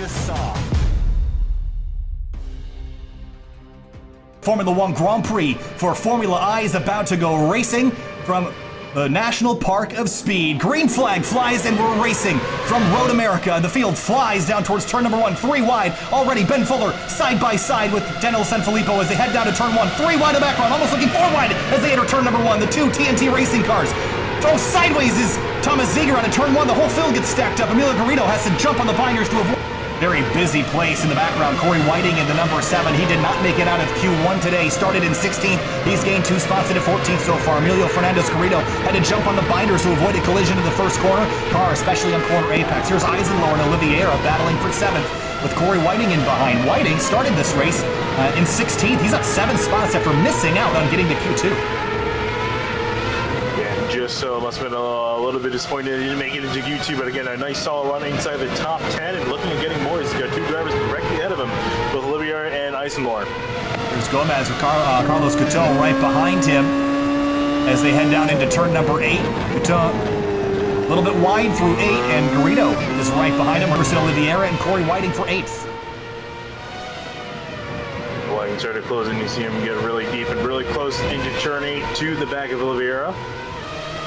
just saw. Formula One Grand Prix for Formula I is about to go racing from the National Park of Speed. Green flag flies and we're racing from Road America. The field flies down towards turn number 1, 3 wide. Already Ben Fuller side by side with Daniel Sanfilippo as they head down to turn 1, 3 wide in the background, almost looking 4 wide as they enter turn number 1. The two TNT racing cars. Oh, sideways is Thomas Ziegler out of turn 1. The whole field gets stacked up. Emilio Garrido has to jump on the binders to avoid. Very busy place in the background. Corey Whiting in the number 7. He did not make it out of Q1 today. Started in 16th. He's gained 2 spots into 14th so far. Emilio Fernandez Garrido had to jump on the binders to avoid a collision in the first corner. Car, especially on corner apex. Here's Eisenlohr and Oliveira battling for 7th with Corey Whiting in behind. Whiting started this race in 16th. He's up 7 spots after missing out on getting to Q2. Just so must have been a little bit disappointed he didn't make it into Q2, but again, a nice solid run inside the top 10 and looking at getting more. He's got 2 drivers directly ahead of him, both Olivier and Eisenlohr. There's Gomez with Carlos Couton right behind him as they head down into turn number 8. Couton a little bit wide through 8, and Garrido is right behind him. Emerson Oliveira and Corey Whiting for 8th. Whiting started closing, you see him get really deep and really close into turn 8 to the back of Oliveira.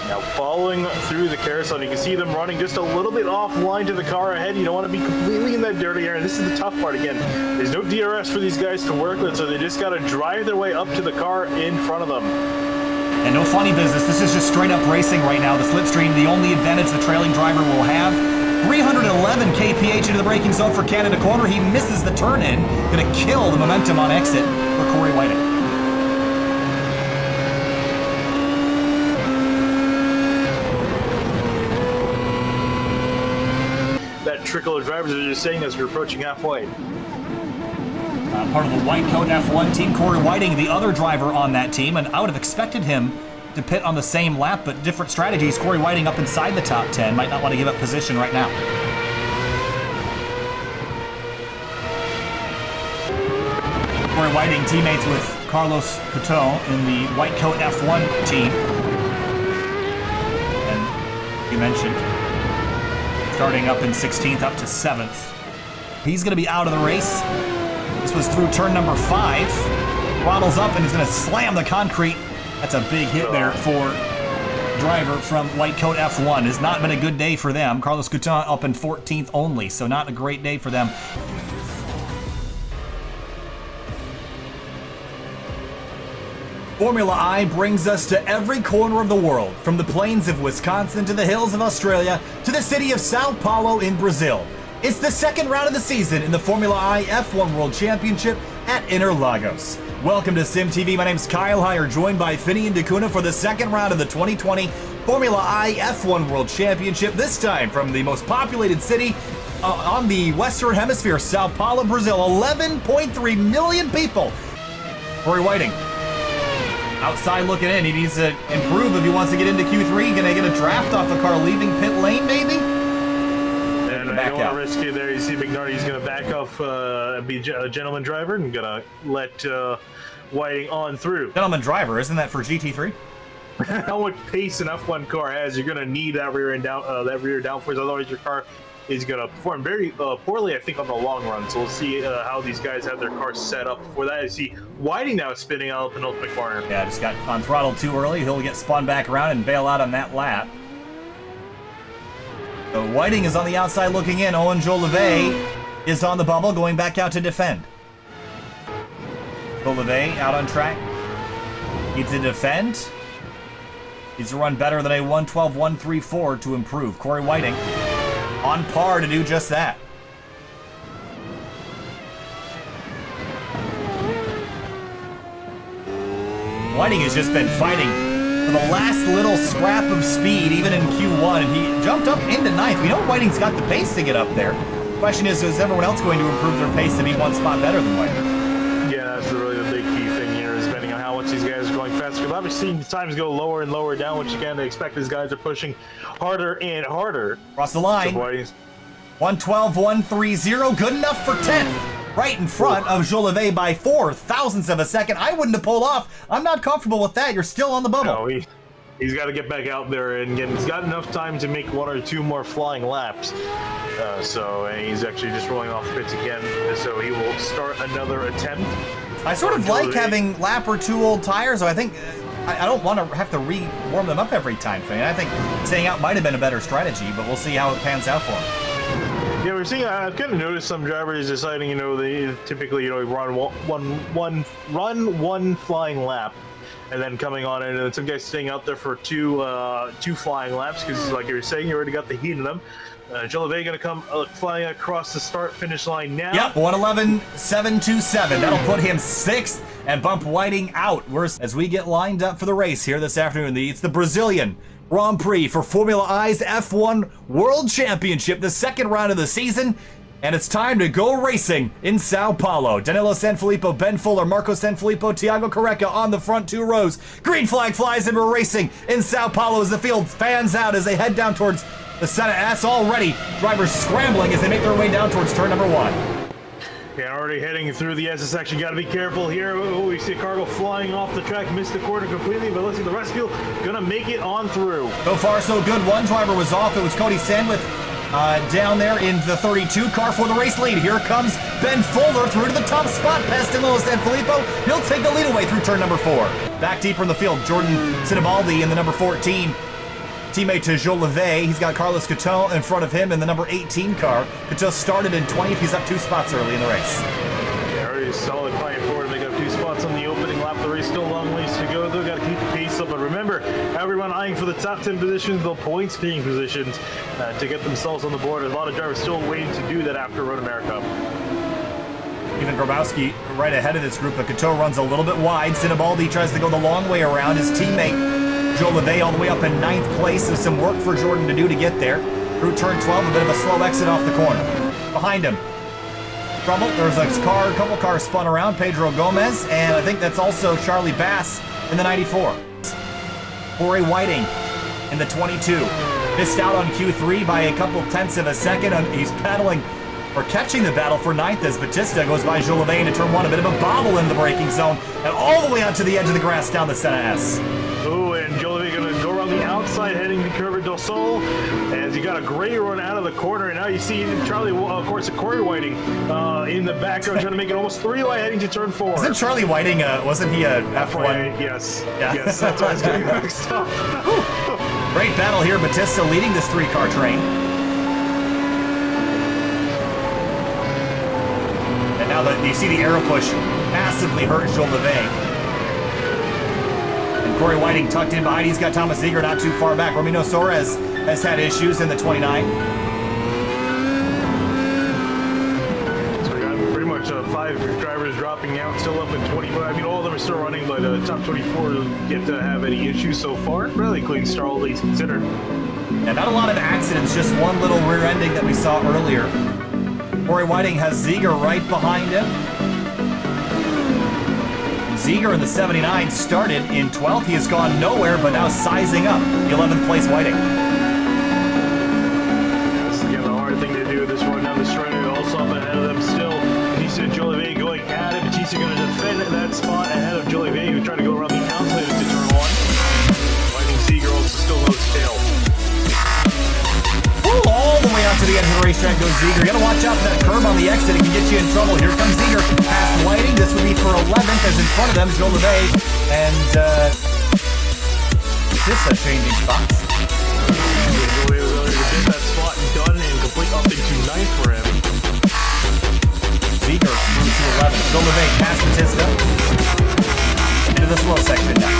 Now following through the carousel, you can see them running just a little bit offline to the car ahead. You don't want to be completely in that dirty area. This is the tough part again. There's no DRS for these guys to work with, so they just got to drive their way up to the car in front of them. And no funny business. This is just straight up racing right now. The slipstream, the only advantage the trailing driver will have. 311 kph into the braking zone for Canada corner. He misses the turn in. Going to kill the momentum on exit for Corey Whiting. That trickle of drivers are just saying as we're approaching halfway. Part of the Whitecoat F1 team, Corey Whiting, the other driver on that team, and I would have expected him to pit on the same lap, but different strategies. Corey Whiting up inside the top 10, might not want to give up position right now. Corey Whiting teammates with Carlos Couton in the Whitecoat F1 team. And you mentioned starting up in 16th up to 7th. He's going to be out of the race. This was through turn number 5. Throttles up and he's going to slam the concrete. That's a big hit there for driver from Whitecoat F1. It's not been a good day for them. Carlos Couton up in 14th only, so not a great day for them. Formula I brings us to every corner of the world, from the plains of Wisconsin to the hills of Australia to the city of Sao Paulo in Brazil. It's the second round of the season in the Formula I F1 World Championship at Interlagos. Welcome to SymTV. My name's Kyle Heyer, joined by Finian D'Acuna for the second round of the 2020 Formula I F1 World Championship, this time from the most populated city on the Western Hemisphere, Sao Paulo, Brazil. 11.3 million people. Corey Whiting outside looking in. He needs to improve if he wants to get into Q3. Gonna get a draft off a car leaving pit lane, maybe? And I don't want to risk it there. You see McNarty's gonna back off, be a gentleman driver, and gonna let Whiting on through. Gentleman driver, isn't that for GT3? How much pace an F1 car has, you're gonna need that rear downforce. Otherwise, your car is going to perform very poorly, I think, on the long run. So we'll see how these guys have their cars set up for that. You see Whiting now spinning out of the penultimate corner. Yeah, just got on throttle too early. He'll get spun back around and bail out on that lap. So Whiting is on the outside looking in. Owen Jolivet is on the bubble, going back out to defend. Jolivet out on track. Needs to defend. Needs to run better than a 1:12.134 to improve. Corey Whiting on par to do just that. Whiting has just been fighting for the last little scrap of speed, even in Q1, and he jumped up into 9th. We know Whiting's got the pace to get up there. The question is everyone else going to improve their pace to be one spot better than Whiting? Yeah, that's really the big key thing here, is depending on how much these guys are going faster. Because obviously times go lower and lower down, which again, they expect these guys are pushing harder and harder. Across the line. So 1:12.130, good enough for 10th. Right in front of Jolivet by 4 thousandths of a second. I wouldn't have pulled off. I'm not comfortable with that. You're still on the bubble. No, He's got to get back out there, and again, he's got enough time to make 1 or 2 more flying laps. And he's actually just rolling off the pits again, so he will start another attempt. I sort of like having lap or 2 old tires, so I think I don't want to have to re-warm them up every time. I think staying out might have been a better strategy, but we'll see how it pans out for him. Yeah, we're seeing. I've kind of noticed some drivers deciding, they typically, run one flying lap, and then coming on in, and then some guys staying out there for two flying laps because, like you were saying, you already got the heat in them. Jolivet going to come flying across the start-finish line now. Yep, 1:11.727. That'll put him 6th and bump Whiting out. As we get lined up for the race here this afternoon, it's the Brazilian Grand Prix for Formula I's F1 World Championship, the 2nd round of the season. And it's time to go racing in Sao Paulo. Danilo Sanfilippo, Ben Fuller, Marco Sanfilippo, Thiago Careca on the front 2 rows. Green flag flies and we're racing in Sao Paulo as the field fans out as they head down towards the Senna S. Already, drivers scrambling as they make their way down towards turn number 1. Yeah, already heading through the SS section. Got to be careful here. Oh, we see a car go flying off the track, missed the corner completely, but let's see the rest of the field gonna make it on through. So far, so good. One driver was off. It was Cody Sandwith down there in the 32 car for the race lead. Here comes Ben Fuller through to the top spot past Danilo Sanfilippo. He'll take the lead away through turn number 4. Back deeper in the field, Jordan Sinibaldi in the number 14. Teammate to Jolivet. He's got Carlos Couton in front of him in the number 18 car. Couton started in 20th. He's up 2 spots early in the race. Yeah, already solid climbing forward. They got 2 spots on the opening lap. The race still a long ways to go, though. Got to keep the pace up. But remember, everyone eyeing for the top 10 positions, the points-paying positions, to get themselves on the board. A lot of drivers still waiting to do that after Road America. Even Grabowski right ahead of this group, but Couton runs a little bit wide. Sinibaldi tries to go the long way around. His teammate Jolivet all the way up in 9th place. There's some work for Jordan to do to get there. Through turn 12, a bit of a slow exit off the corner. Behind him, trouble. There's a couple cars spun around. Pedro Gomez, and I think that's also Charlie Bass in the 94. Corey Whiting in the 22. Missed out on Q3 by a couple tenths of a second. He's battling or catching the battle for 9th as Batista goes by Jolivet into turn 1. A bit of a bobble in the braking zone, and all the way out to the edge of the grass down the Senna S. Ooh, and Jolivet going to go around the outside heading to Curva del Sol as he got a great run out of the corner, and now you see Charlie, of course, Corey Whiting in the background trying to make it almost 3 wide heading to turn 4. Isn't Charlie Whiting, wasn't he a F1? Yes. Yeah. Yes, that's why I was getting mixed up. Great battle here, Batista leading this 3-car train. And now you see the arrow push massively hurt Jolivet. Corey Whiting tucked in behind. He's got Thomas Ziegler not too far back. Romino Soares has had issues in the 29. So we got pretty much 5 drivers dropping out, still up in 20. I mean, all of them are still running, but top 24 yet to have any issues so far. Really clean start, all things considered. And not a lot of accidents, just one little rear ending that we saw earlier. Corey Whiting has Ziegler right behind him. Ziegler in the 79 started in 12th. He has gone nowhere, but now sizing up the 11th place Whiting. That's again the hard thing to do. This run down the straight, also up ahead of them still. Batista and Jolivet going at it. Batista going to defend that spot ahead of Jolivet, who tried to go around the outside into turn 1. Whiting Ziegler also still no tail. All the way out to the edge of the racetrack goes Ziegler. You gotta watch out for that curb on the exit. It can get you in trouble. Here comes Ziegler past Whiting. This would be for 11th, as in front of them is Jolivet and Batista changing spots. Jolivet was able to get that spot done and complete up into 9th for him. Ziegler moves to 11th. Jolivet past Batista. Into the slow section now.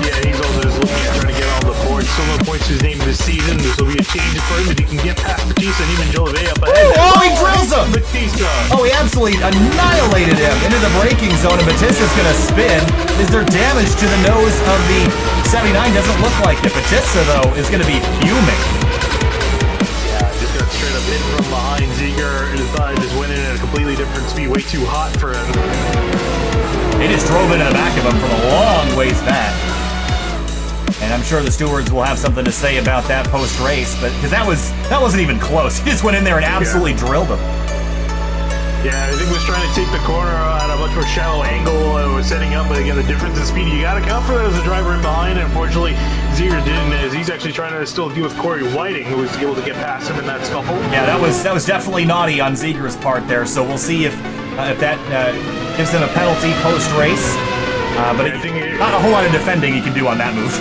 Yeah, he's also just looking at trying to get on the board. Still no points to his name this season. This will be a change for him if he can get past Batista and even Jolivet up ahead. Oh, he drills him! Batista! Oh, he absolutely annihilated him into the braking zone, and Batista's gonna spin. Is there damage to the nose of the 79? Doesn't look like it. Batista, though, is gonna be fuming. Yeah, just got straight up hit from behind. Ziegler thought it just went in at a completely different speed, way too hot for him. They just drove into the back of him from a long ways back. And I'm sure the stewards will have something to say about that post-race, but because that wasn't even close. He just went in there and absolutely drilled him. Yeah, I think he was trying to take the corner at a much more shallow angle. Was setting up, but again, the difference in speed, you got to account for that as a driver in behind. And unfortunately, Ziegler didn't, as he's actually trying to still deal with Corey Whiting, who was able to get past him in that scuffle. Yeah, that was definitely naughty on Ziegler's part there. So we'll see if that gives him a penalty post-race. But not a whole lot of defending he can do on that move.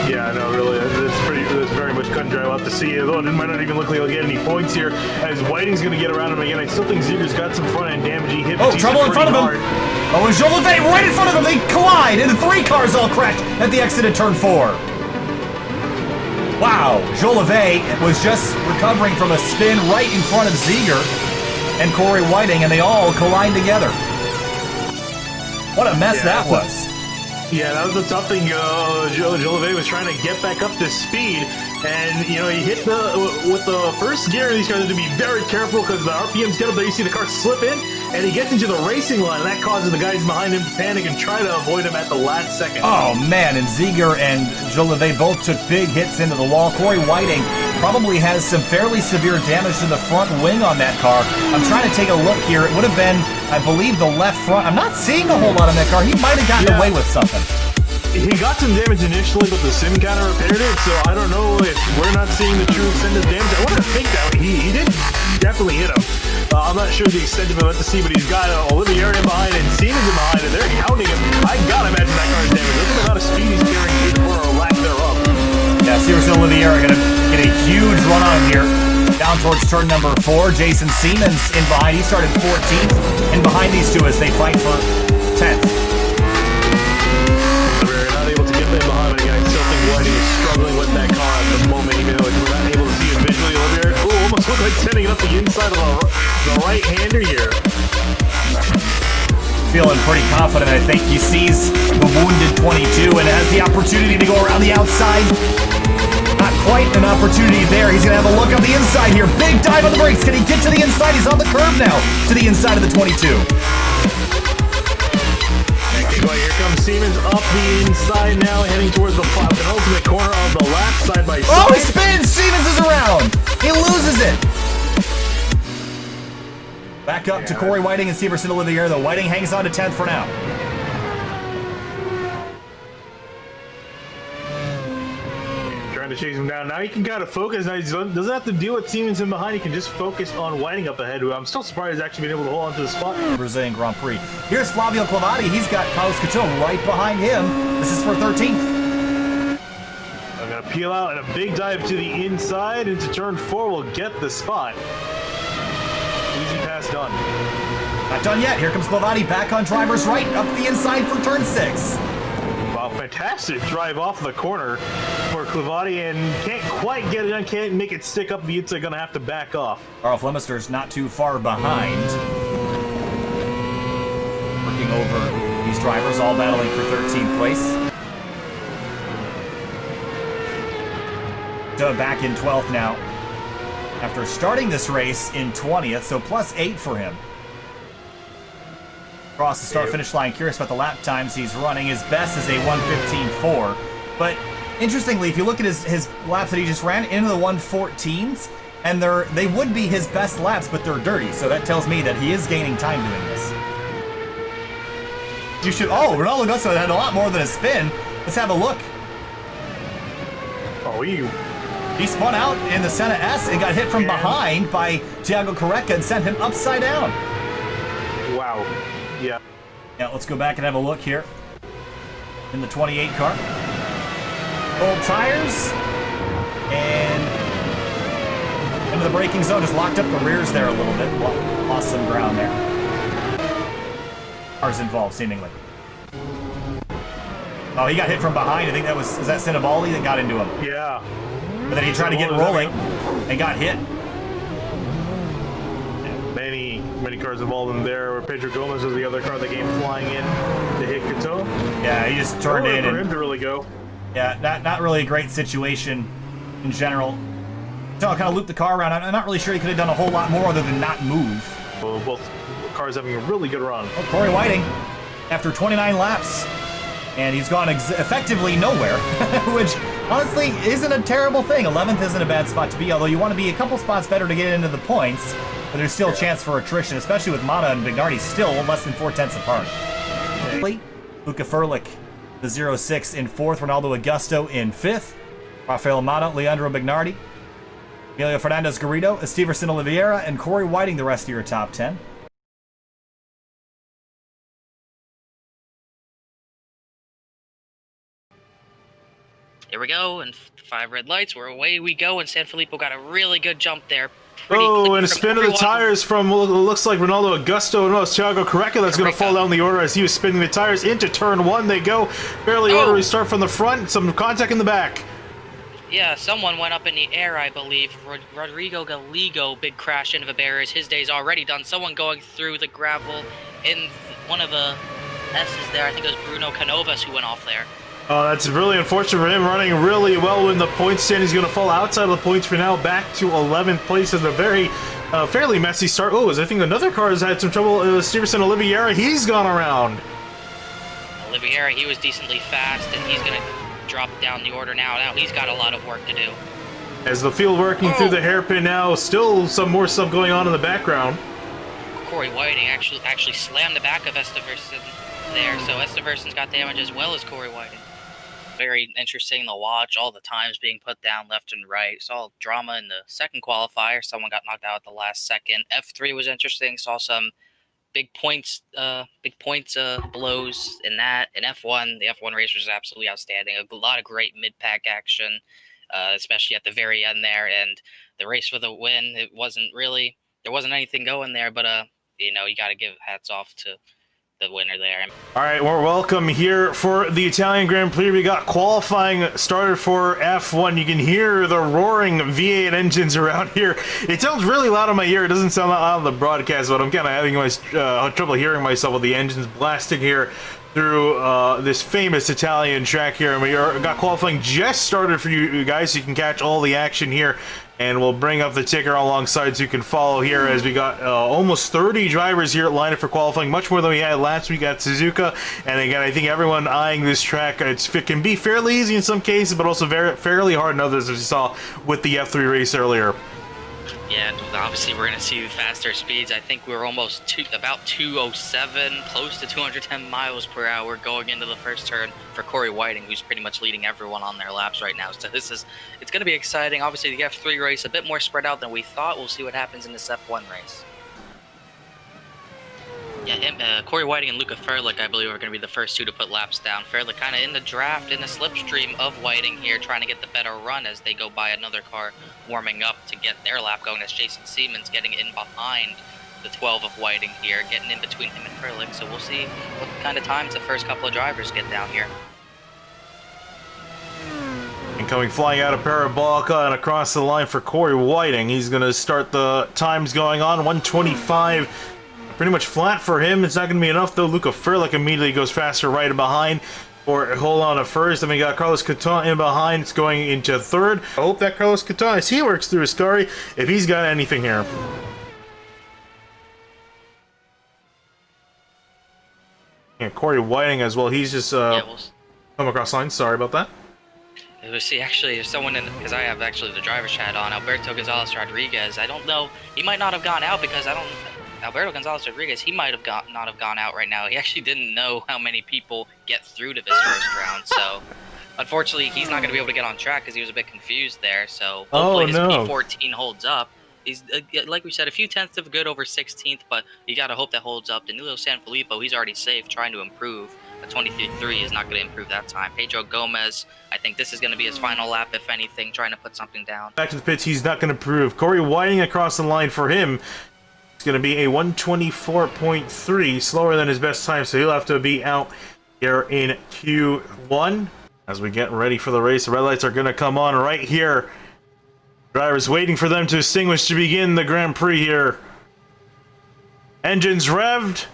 Yeah, no, really, it's very much cut and dry. We'll have to see. Although it might not even look like he'll get any points here, as Whiting's going to get around him again. I still think Ziegler's got some front-end damage. He hit trouble in front of him. Oh, and Jolivet right in front of him. They collide, and the 3 cars all crash at the exit of turn 4. Wow, Jolivet was just recovering from a spin right in front of Ziegler and Corey Whiting, and they all collide together. What a mess that was. Yeah, that was the tough thing. Jolivet was trying to get back up to speed, and he hit with the first gear. These guys have to be very careful because the RPMs get up there. You see the car slip in, and he gets into the racing line. That causes the guys behind him to panic and try to avoid him at the last second. Oh man, and Ziegler and Jolivet both took big hits into the wall. Corey Whiting probably has some fairly severe damage to the front wing on that car. I'm trying to take a look here. It would have been, I believe, the left front. I'm not seeing a whole lot on that car. He might have gotten away with something. He got some damage initially, but the sim kind of repaired it, so I don't know if we're not seeing the true extent of damage. I want to think that he did definitely hit him. I'm not sure the extent of it, let's see, but he's got Olivier behind and Siemens in behind, and they're hounding him. I gotta imagine that car's damage. Look at the amount of speed he's carrying through the corner, or lack thereof. Yeah, Siemens and Olivier are going to get a huge run on him here. Down towards turn number 4, Jason Siemens in behind. He started 14th, and behind these two as they fight for 10th. Behind, but again, I still think Whiting is struggling with that car at the moment, even though we're not able to see it visually. Olivier, almost look like sending it up the inside of the right-hander here. Feeling pretty confident, I think. He sees the wounded 22 and has the opportunity to go around the outside. Not quite an opportunity there. He's going to have a look on the inside here. Big dive on the brakes. Can he get to the inside? He's on the curb now to the inside of the 22. Here comes Siemens up the inside now, heading towards the penultimate corner of the lap, side by side. Oh, he spins! Siemens is around! He loses it! Back up to Corey Whiting and Severson Olivier, though. Whiting hangs on to 10th for now. To chase him down. Now he can kind of focus. Now he doesn't have to deal with Siemens in behind. He can just focus on Whiting up ahead, who I'm still surprised has actually been able to hold on to the spot. Brazilian Grand Prix. Here's Flavio Clavati. He's got Carlos Couture right behind him. This is for 13th. I'm going to peel out and a big dive to the inside into turn 4 will get the spot. Easy pass done. Not done yet. Here comes Clavati back on driver's right up the inside for turn 6. Wow, fantastic drive off the corner for Clavati, and can't quite get it done, can't make it stick up the inside, gonna have to back off. Carl Flemister's not too far behind. Working over these drivers, all battling for 13th place. So back in 12th now. After starting this race in 20th, so plus 8 for him. Across the start-finish line, curious about the lap times he's running. His best is a 1:15.4. But interestingly, if you look at his laps that he just ran, into the 1:14s, and they would be his best laps, but they're dirty. So that tells me that he is gaining time doing this. You should. Oh, Ronaldo Gusto had a lot more than a spin. Let's have a look. Oh, he spun out in the Senna S and got hit from behind by Thiago Correca and sent him upside down. Wow. Yeah. Yeah, let's go back and have a look here. In the 28 car. Old tires. And into the braking zone. Just locked up the rears there a little bit. Lost some ground there. Cars involved, seemingly. Oh, he got hit from behind. I think is that Cinnabali that got into him? Yeah. But then he tried to get rolling and got hit. Many cars involved in there. Where Pedro Gomez was the other car that came flying in to hit Couture. Yeah, he just turned in. For him to really go. Yeah, not really a great situation in general. So I kind of looped the car around. I'm not really sure he could have done a whole lot more other than not move. Well, both cars having a really good run. Oh, Corey Whiting, after 29 laps, and he's gone effectively nowhere, which honestly isn't a terrible thing. 11th isn't a bad spot to be, although you want to be a couple spots better to get into the points. But there's still a chance for attrition, especially with Mata and Bignardi still less than 4/10 apart. Luca Furlick the 06 in 4th, Ronaldo Augusto in 5th, Rafael Amado, Leandro Bignardi, Emilio Fernandez Garrido, Esteverson Oliveira, and Corey Whiting the rest of your top 10. There we go, and 5 red lights. We're away we go, and Sanfilippo got a really good jump there. And a spin of the tires from what looks like Ronaldo Augusto. No, it's Thiago Correca that's going to fall down the order as he was spinning the tires into turn 1. They go fairly orderly start from the front, some contact in the back. Yeah, someone went up in the air, I believe. Rodrigo Galigo, big crash into the barriers. His day's already done. Someone going through the gravel in one of the S's there. I think it was Bruno Canovas who went off there. Oh, that's really unfortunate for him, running really well in the points stand. He's going to fall outside of the points for now, back to 11th place in a very fairly messy start. Oh, I think another car has had some trouble. Steverson Oliveira, he's gone around. Oliveira, he was decently fast, and he's going to drop down the order now. Now he's got a lot of work to do. As the field working through the hairpin now, still some more stuff going on in the background. Corey Whiting actually slammed the back of Esteverson there, so Esteverson's got damage as well as Corey Whiting. Very interesting to watch, all the times being put down left and right. Saw drama in the second qualifier. Someone got knocked out at the last second. F3 was interesting. Saw some big points blows in that. In F1, the F1 race was absolutely outstanding. A lot of great mid-pack action, especially at the very end there. And the race for the win, there wasn't anything going there, but you got to give hats off to the winner there. All right, we're welcome here for the Italian Grand Prix. We got qualifying started for F1. You can hear the roaring V8 engines around here. It sounds really loud in my ear. It doesn't sound loud on the broadcast, but I'm kind of having trouble hearing myself with the engines blasting here through this famous Italian track here. And we got qualifying just started for you guys, so you can catch all the action here. And we'll bring up the ticker alongside so you can follow here as we got almost 30 drivers here lined up for qualifying, much more than we had last week at Suzuka. And again, I think everyone eyeing this track, it can be fairly easy in some cases, but also fairly hard in others, as you saw with the F3 race earlier. Yeah, obviously we're going to see faster speeds. I think we're almost about 207, close to 210 miles per hour going into the first turn for Corey Whiting, who's pretty much leading everyone on their laps right now. So it's going to be exciting. Obviously the F3 race, a bit more spread out than we thought. We'll see what happens in this F1 race. Yeah, Corey Whiting and Luca Ferlich, I believe, are going to be the first two to put laps down. Ferlich kind of in the draft, in the slipstream of Whiting here, trying to get the better run as they go by another car warming up to get their lap going, as Jason Siemens getting in behind the 12 of Whiting here, getting in between him and Ferlich. So we'll see what kind of times the first couple of drivers get down here. And coming flying out of Parabolica and across the line for Corey Whiting. He's going to start the times going on, 125. Pretty much flat for him. It's not going to be enough, though. Luca Ferlich immediately goes faster right behind for hold on to first. Then we got Carlos Caton in behind. It's going into third. I hope that Carlos Caton, as he works through his car, if he's got anything here. And Corey Whiting as well. He's just come across line. Sorry about that. We'll see, actually, there's someone in, because I have actually the driver's chat on, Alberto Gonzalez Rodriguez. I don't know, he might not have gone out because Alberto Gonzalez Rodriguez, he might have not have gone out right now. He actually didn't know how many people get through to this first round, so unfortunately he's not going to be able to get on track because he was a bit confused there. So hopefully his P14 holds up. He's like we said, a few tenths of good over 16th, but you got to hope that holds up. Danilo Sanfilippo, he's already safe, trying to improve. A 23.3 is not going to improve that time. Pedro Gomez, I think this is going to be his final lap, if anything, trying to put something down. Back to the pits, he's not going to improve. Corey Whiting across the line for him. It's going to be a 124.3, slower than his best time, so he'll have to be out here in Q1. As we get ready for the race, the red lights are going to come on right here. Drivers waiting for them to extinguish to begin the Grand Prix here. Engines revved,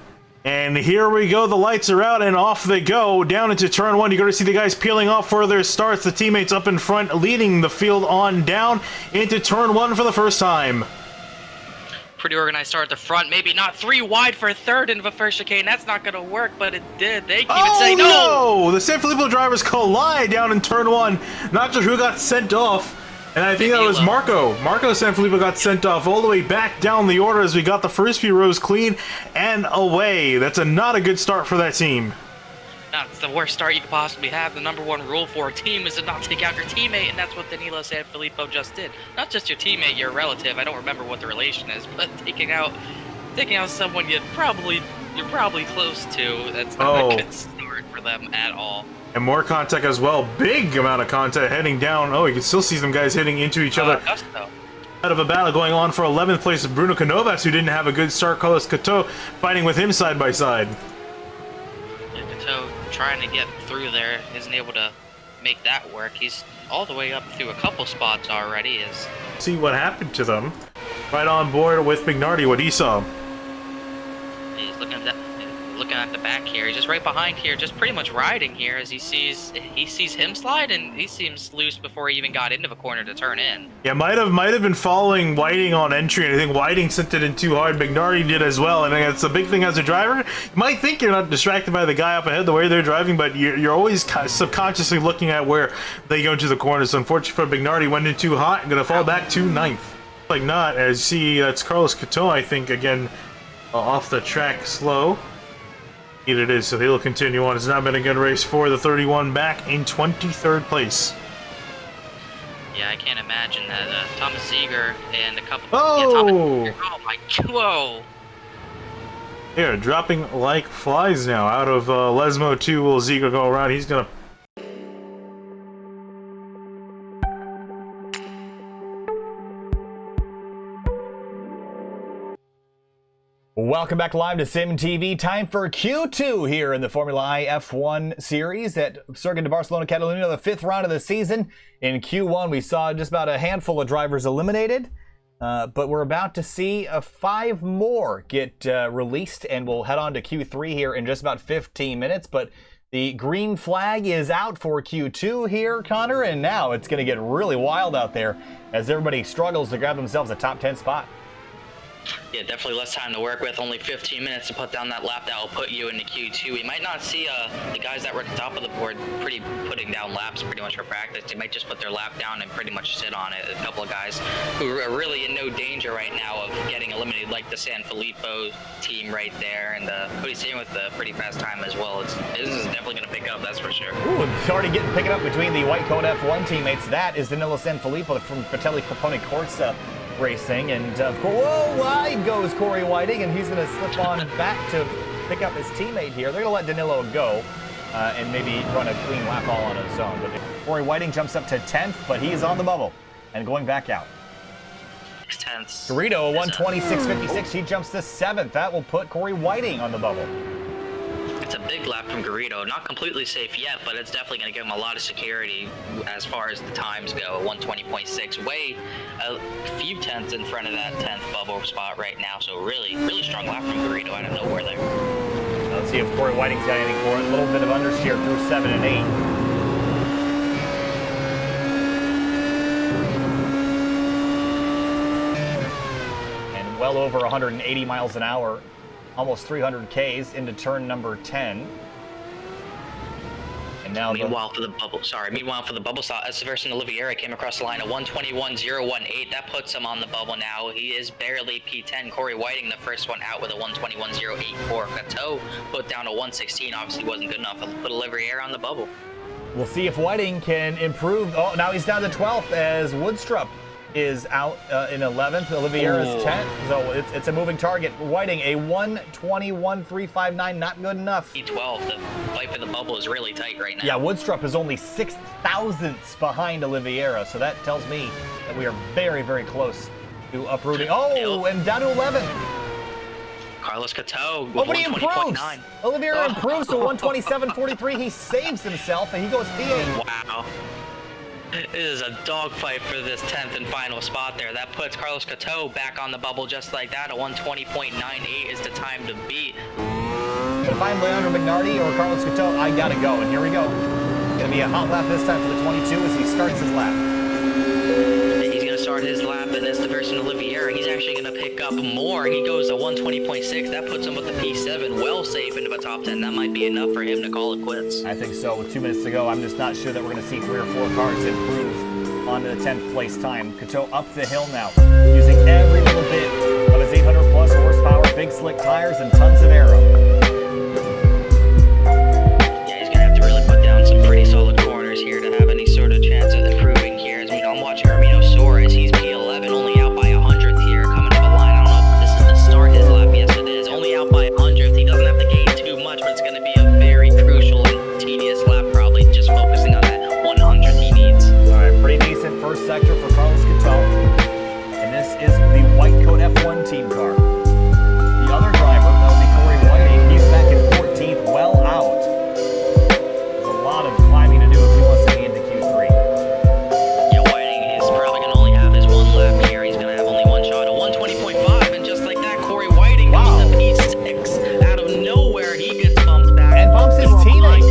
and here we go. The lights are out, and off they go. Down into turn one, you're going to see the guys peeling off for their starts. The teammates up in front, leading the field on down into turn one for the first time. Pretty organized start at the front. Maybe not 3 wide for third into the first chicane. That's not going to work, but it did. They keep it saying no! The Sanfilippo drivers collide down in turn one. Not sure who got sent off. And I think that was Marco. Marco Sanfilippo got sent off all the way back down the order as we got the first few rows clean and away. That's not a good start for that team. That's the worst start you could possibly have. The #1 rule for a team is to not take out your teammate, and that's what Danilo Sanfilippo just did. Not just your teammate, your relative. I don't remember what the relation is, but taking out someone you're probably close to. That's not a good start for them at all. And more contact as well. Big amount of contact heading down. Oh, you can still see some guys hitting into each other. Out of a battle going on for 11th place of Bruno Canovas, who didn't have a good start. Carlos Cato fighting with him side by side. Cato trying to get through there, isn't able to make that work. He's all the way up through a couple spots already. See what happened to them. Right on board with Mignardi, what he saw. He's looking at the back here. He's just right behind here, just pretty much riding here as he sees him slide, and he seems loose before he even got into the corner to turn in. Yeah, might have been following Whiting on entry, and I think Whiting sent it in too hard. Mignardi did as well, and it's a big thing as a driver. You might think you're not distracted by the guy up ahead, the way they're driving, but you're always kind of subconsciously looking at where they go into the corner. So unfortunately for Mignardi, went in too hot and going to fall back to 9th. Like not, as you see, that's Carlos Cato, I think, again, off the track slow. It is, so he'll continue on. It's not been a good race for the 31 back in 23rd place. Yeah, I can't imagine that Thomas Seeger and a couple... Oh! Yeah, oh my... Whoa! They're dropping like flies now. Out of Lesmo 2, will Seeger go around? He's going to... Welcome back live to SymTV. Time for Q2 here in the Formula I F1 series at Circuit de Barcelona Catalunya, the 5th round of the season. In Q1, we saw just about a handful of drivers eliminated, but we're about to see 5 more get released, and we'll head on to Q3 here in just about 15 minutes. But the green flag is out for Q2 here, Connor, and now it's going to get really wild out there as everybody struggles to grab themselves a top 10 spot. Yeah, definitely less time to work with. Only 15 minutes to put down that lap that will put you into Q2. We might not see the guys that were at the top of the board putting down laps pretty much for practice. They might just put their lap down and pretty much sit on it. A couple of guys who are really in no danger right now of getting eliminated, like the Sanfilippo team right there, and Cody Steen with a pretty fast time as well. This is definitely going to pick up, that's for sure. Ooh, it's already picking up between the Whitecoat F1 teammates. That is Danilo Sanfilippo from Fratelli Capone Corsa Racing, and of course, whoa, wide goes Corey Whiting, and he's going to slip on back to pick up his teammate here. They're going to let Danilo go and maybe run a clean lap all on his own. But Corey Whiting jumps up to 10th, but he is on the bubble and going back out. 10th. Garrido, 126.56. He jumps to 7th. That will put Corey Whiting on the bubble. It's a big lap from Garrido. Not completely safe yet, but it's definitely going to give him a lot of security as far as the times go. 120.6, way a few tenths in front of that 10th bubble spot right now. So really, really strong lap from Garrido out of nowhere there. Let's see if Corey Whiting's got anything for it. A little bit of understeer through 7 and 8. And well over 180 miles an hour. Almost 300 Ks into turn number 10. And now meanwhile for the bubble stop, Esteverson Oliveira came across the line at 121.018. That puts him on the bubble now. He is barely P10. Corey Whiting, the first one out with a 121.084. Cato put down a 116. Obviously wasn't good enough. Put Oliveira on the bubble. We'll see if Whiting can improve. Oh, now he's down to 12th as Woodstrup is out in 11th. Oliveira's 10th. So it's a moving target. Whiting, a 121.359, not good enough. P12, the fight for the bubble is really tight right now. Yeah, Woodstrup is only 6 thousandths behind Oliveira, so that tells me that we are very, very close to uprooting. Oh, and down to 11th. Carlos Cato with but he improves. Oliveira improves to 127.43. He saves himself, and he goes P8. Wow. It is a dogfight for this 10th and final spot there. That puts Carlos Cato back on the bubble just like that. A 120.98 is the time to beat. If I'm Leandro Mignardi or Carlos Cato, I gotta go. And here we go. Gonna be a hot lap this time for the 22 as he starts his lap. He's gonna start his lap, and Esteverson Oliveira, he's actually gonna pick up more. He goes to 120.6. That puts him with the P7, well safe into the top 10. That might be enough for him to call it quits. I think so. With 2 minutes to go, I'm just not sure that we're gonna see 3 or 4 cars improve onto the 10th place time. Cato up the hill now, using every little bit of his 800 plus horsepower, big slick tires, and tons of aero. Yeah, he's Whitecoat F1 team car. The other driver, that would be Corey Whiting, he's back in 14th, well out. There's a lot of climbing to do if he wants to get into Q3. Yeah, Whiting is probably going to only have his one lap here. He's going to have only one shot, a 120.5, and just like that, Corey Whiting goes to P6. Out of nowhere, he gets bumped back. And bumps his teammate.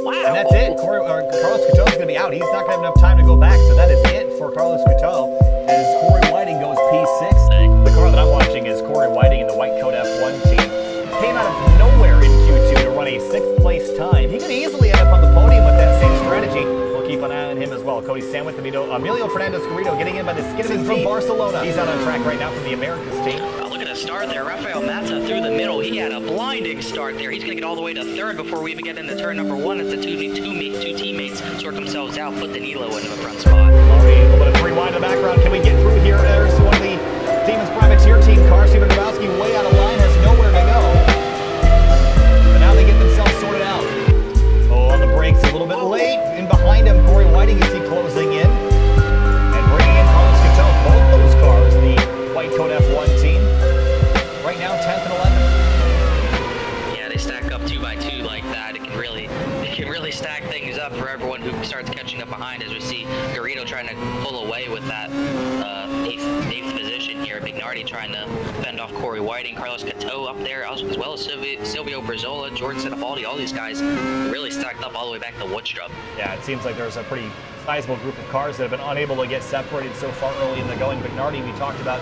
Wow. And that's it. Carlos Couteau is going to be out. He's not going to have enough time to go back, so that is it for Carlos Couteau as Corey Whiting goes P6. The car that I'm watching is Corey Whiting in the Whitecoat F1 team. Came out of nowhere in Q2 to run a 6th place time. He could easily end up on the podium with that same strategy. We'll keep an eye on him as well. Cody Sandwith, Emilio Fernandez Garrido getting in by the skin of his teeth from Barcelona. He's out on track right now from the Americas team. Look at the start there. Rafael Mata through the middle. He had a blinding start there. He's going to get all the way to 3rd before we even get into turn number 1 as the two teammates sort themselves out, put Danilo into the front spot. Already a little bit of rewind in the background. Can we get through here? There's one of the Siemens Privateer team cars. Steven Grabowski way out of line, has nowhere to go. But now they get themselves sorted out. Oh, on the brakes a little bit late. In behind him, Corey Whiting, you see closing in. And bringing in Carlos Couteau. Both those cars, the Whitecoat F1 team. Right now, 10th and 11th. Yeah, they stack up 2 by 2 like that. It can really stack things up for everyone who starts catching up behind, as we see Garrido trying to pull away with that eighth position here. Bignardi trying to fend off Corey Whiting, Carlos Couteau up there, as well as Silvio Brizola, Jordan Sinibaldi. All these guys really stacked up all the way back to Woodstrup. Yeah, it seems like there's a pretty sizable group of cars that have been unable to get separated so far early in the going. Bignardi, we talked about,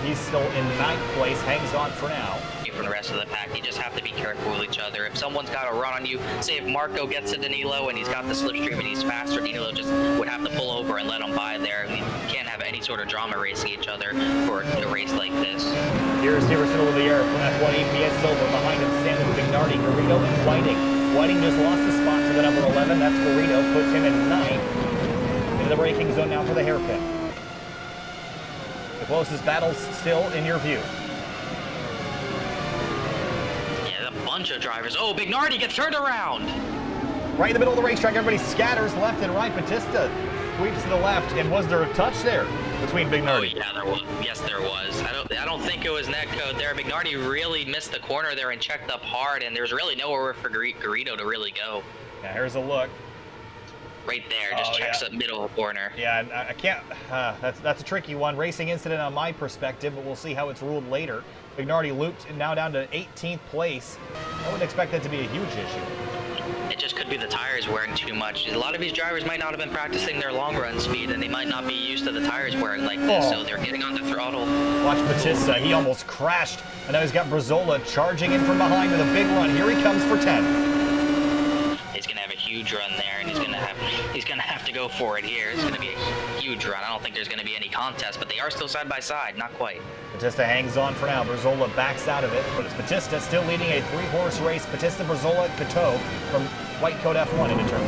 he's still in 9th place, hangs on for now. From the rest of the pack, you just have to be careful with each other. If someone's got a run on you, say if Marco gets to Danilo and he's got the slipstream and he's faster, Danilo just would have to pull over and let him by there. We can't have any sort of drama racing each other for a race like this. Here's Diverson over the air from F1 EPS Silver. Behind him, Stanley Bignardi, Garrido, and Whiting. Whiting just lost the spot to the number 11. That's Garrido, puts him in 9th. Into the braking zone now for the hairpin. The closest battle's still in your view. Bunch of drivers. Oh, Bignardi gets turned around. Right in the middle of the racetrack, everybody scatters left and right. Batista sweeps to the left, and was there a touch there between Bignardi? Oh yeah, there was. Yes, there was. I don't think it was netcode there. Bignardi really missed the corner there and checked up hard, and there's really nowhere for Garrido to really go. Yeah, here's a look. Right there, just checks the middle of the corner. Yeah, I can't. That's a tricky one. Racing incident on my perspective, but we'll see how it's ruled later. Bignardi looped and now down to 18th place. I wouldn't expect that to be a huge issue. It just could be the tires wearing too much. A lot of these drivers might not have been practicing their long run speed, and they might not be used to the tires wearing like this, so they're getting on the throttle. Watch Batista. He almost crashed, and now he's got Brizola charging in from behind with a big run. Here he comes for 10. He's gonna have a huge run there, and he's gonna have to go for it here. It's gonna be a huge run. I don't think there's gonna be any contest, but they are still side by side, not quite. Batista hangs on for now. Brizola backs out of it, but it's Batista still leading a 3-horse race. Batista, Brizola, Couteau from Whitecoat F1 into turn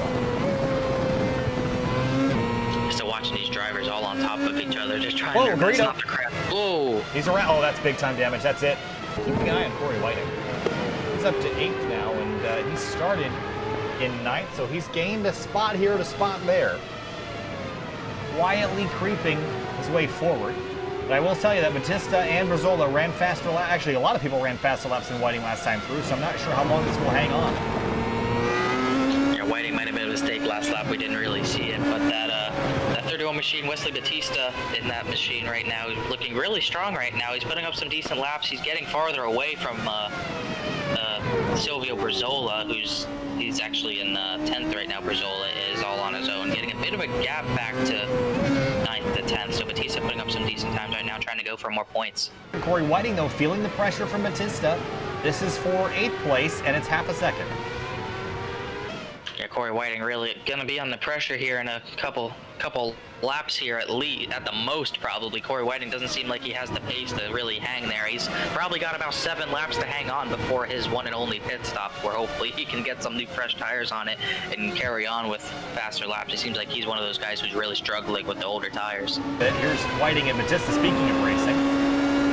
1. Still watching these drivers all on top of each other, just trying to best not to crash. Whoa! He's around. Oh, that's big time damage. That's it. Keep an eye on Corey Whiting. He's up to 8th now, and he started in 9th, so he's gained a spot here and a spot there. Quietly creeping his way forward. But I will tell you that Batista and Brizola ran faster laps. Actually, a lot of people ran faster laps than Whiting last time through, so I'm not sure how long this will hang on. Yeah, Whiting might have made a mistake last lap. We didn't really see it, but that 31 machine, Wesley Batista in that machine right now, he's looking really strong right now. He's putting up some decent laps. He's getting farther away from Silvio Brizola, he's actually in 10th right now. Brizola is all on his own, getting a bit of a gap back to 9th to 10th. So Batista putting up some decent times right now, trying to go for more points. Corey Whiting, though, feeling the pressure from Batista. This is for 8th place, and it's half a second. Yeah, Corey Whiting really gonna be on the pressure here in a couple laps here at the most probably. Corey Whiting doesn't seem like he has the pace to really hang there. He's probably got about 7 laps to hang on before his one and only pit stop, where hopefully he can get some new fresh tires on it and carry on with faster laps. It seems like he's one of those guys who's really struggling with the older tires. Here's Whiting and Batista. Speaking of racing,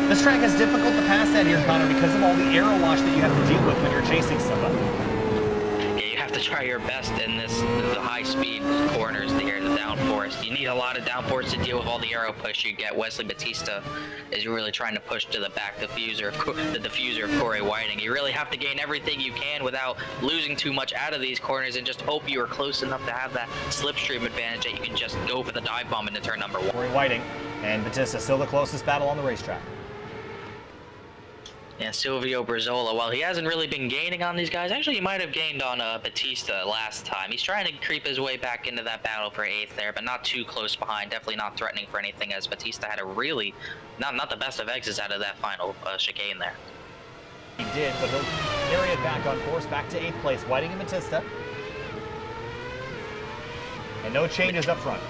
this track is difficult to pass at here, Connor, because of all the aero wash that you have to deal with when you're chasing somebody. Yeah, you have to try your best in the high-speed corners here, the downforce. You need a lot of downforce to deal with all the aero push you get. Wesley Batista is really trying to push to the back diffuser of Corey Whiting. You really have to gain everything you can without losing too much out of these corners, and just hope you are close enough to have that slipstream advantage that you can just go for the dive bomb into turn number 1. Corey Whiting and Batista still the closest battle on the racetrack. Yeah, Silvio Brizola, while he hasn't really been gaining on these guys, actually he might have gained on Batista last time. He's trying to creep his way back into that battle for 8th there, but not too close behind. Definitely not threatening for anything, as Batista had a really, not the best of exits out of that final chicane there. He did, but he'll carry it back on course, back to 8th place. Whiting and Batista. And no changes up front.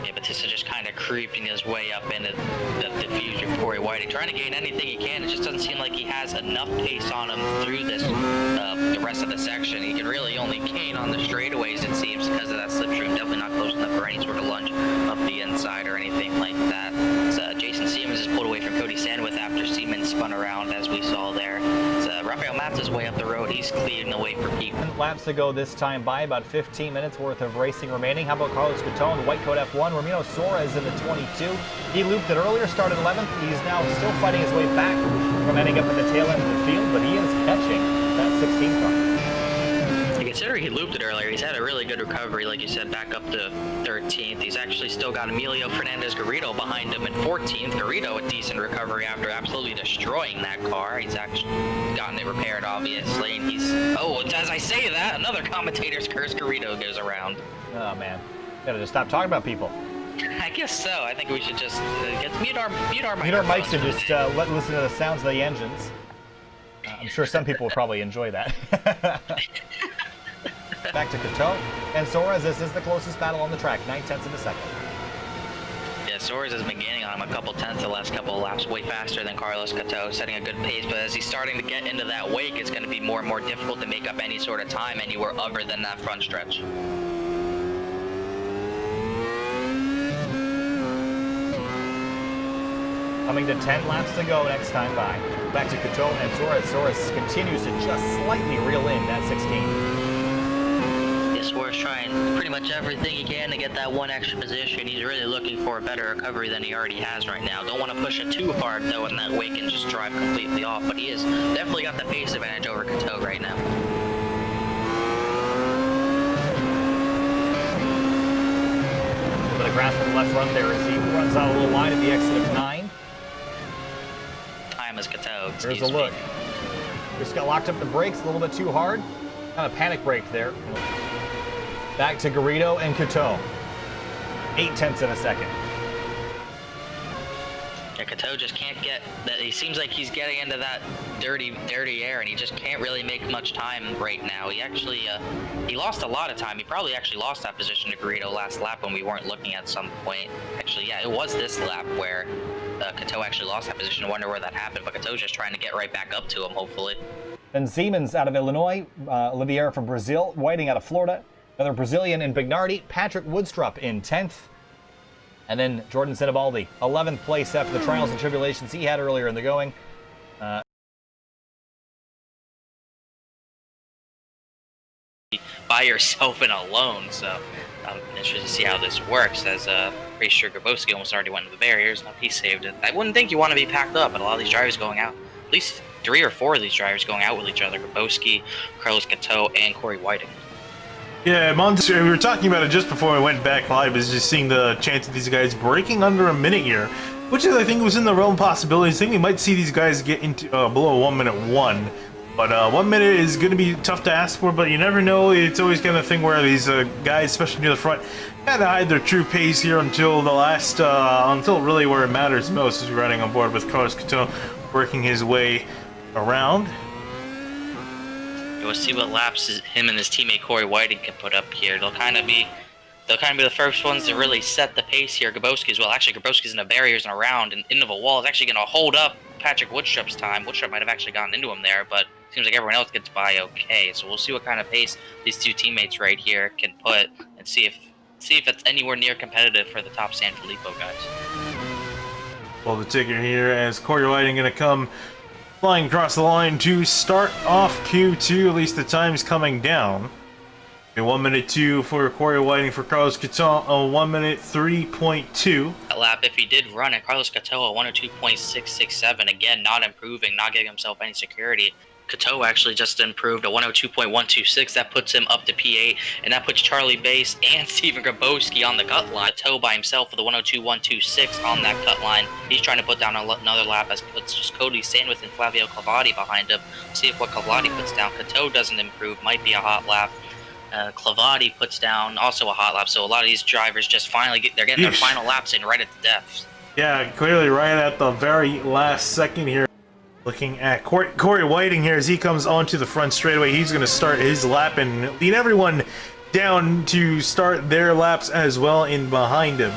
Yeah, Batista just kind of creeping his way up into the diffuser of Corey Whiting, trying to gain anything he can. It just doesn't seem like he has enough pace on him through this, the rest of the section. He can really only gain on the straightaways, it seems, because of that slipstream. Definitely not close enough for any sort of lunge up the inside or anything like that. So, Jason Siemens is pulled away from Cody Sandwith after Siemens spun around, as we saw there. So, Rafael Matz is way up the road. He's clearing the way for Pete. Laps to go this time by, about 15 minutes worth of racing remaining. How about Carlos Couton, the Whitecoat F1? Ramiro Suarez in the 22. He looped it earlier, started 11th. He's now still fighting his way back from ending up at the tail end of the field, but he is catching that 16th car. Considering he looped it earlier, he's had a really good recovery, like you said, back up to 13th. He's actually still got Emilio Fernandez Garrido behind him in 14th. Garrido a decent recovery after absolutely destroying that car. He's actually gotten it repaired, obviously, and he's... Oh, as I say that, another commentator's curse Garrido goes around. Oh, man. Gotta just stop talking about people. I guess so. I think we should just mute our mics and just listen to the sounds of the engines. I'm sure some people will probably enjoy that. Back to Couto and Suarez. This is the closest battle on the track, 9/10 of a second. Yeah, Suarez has been gaining on him a couple tenths the last couple of laps, way faster than Carlos Couto, setting a good pace. But as he's starting to get into that wake, it's going to be more and more difficult to make up any sort of time anywhere other than that front stretch. Coming to 10 laps to go next time by. Back to Couto and Suarez. Suarez continues to just slightly reel in that 16. Suarez trying pretty much everything he can to get that one extra position. He's really looking for a better recovery than he already has right now. Don't want to push it too hard, though, in that wake and just drive completely off. But he has definitely got the pace advantage over Couto right now. A little bit of grass on the left front there as he runs out a little wide at the exit of 9. Time as Couto. There's a look. Just got locked up the brakes a little bit too hard. Kind of panic braked there. Back to Garrido and Couto. 0.8 of a second. Yeah, Couto just can't get that. He seems like he's getting into that dirty air, and he just can't really make much time right now. He actually he lost a lot of time. He probably actually lost that position to Garrido last lap when we weren't looking at some point. Actually, yeah, it was this lap where Couto actually lost that position. I wonder where that happened, but Couto's just trying to get right back up to him, hopefully. Then Siemens out of Illinois, Oliveira from Brazil, Whiting out of Florida, another Brazilian in Bignardi, Patrick Woodstrup in 10th, and then Jordan Sinibaldi, 11th place after the trials and tribulations he had earlier in the going. By yourself and alone, so I'm interested to see how this works, as pretty sure Grabowski almost already went into the barriers, and he saved it. I wouldn't think you want to be packed up, but a lot of these drivers going out, at least 3 or 4 of these drivers going out with each other, Grabowski, Carlos Couto, and Corey Whiting. Yeah, we were talking about it just before we went back live, is just seeing the chance of these guys breaking under a minute here, which is, I think, was in the realm of possibilities. I think we might see these guys get into below 1 minute 1, but 1 minute is going to be tough to ask for, but you never know. It's always kind of a thing where these guys, especially near the front, kind of hide their true pace here until the last, until really where it matters most, as we're riding on board with Carlos Couto working his way around. We'll see what laps him and his teammate Corey Whiting can put up here. They'll kind of be the first ones to really set the pace here. Grabowski as well. Actually, Grabowski's in the barriers and around and into the wall is actually going to hold up Patrick Woodstrup's time. Woodstrup might have actually gotten into him there, but it seems like everyone else gets by okay. So we'll see what kind of pace these two teammates right here can put, and see if it's anywhere near competitive for the top San Filippo guys. Well, the ticker here as Corey Whiting going to come flying across the line to start off Q2, at least the time's coming down. A 1:02 for Corey Whiting for Carlos Couton, a 1:03.2. That lap, if he did run it, Carlos Couto a 102.667. Again, not improving, not giving himself any security. Couto actually just improved a 102.126. That puts him up to P8, and that puts Charlie Bass and Steven Grabowski on the cut line. Couto by himself with a 102.126 on that cut line. He's trying to put down another lap as puts just Cody Sandwith and Flavio Clavati behind him. See if what Clavati puts down. Couto doesn't improve, might be a hot lap. Clavati puts down also a hot lap, so a lot of these drivers just finally they're getting their final laps in right at the depths. Yeah, clearly right at the very last second here. Looking at Corey Whiting here as he comes onto the front straightaway. He's going to start his lap and lead everyone down to start their laps as well in behind him.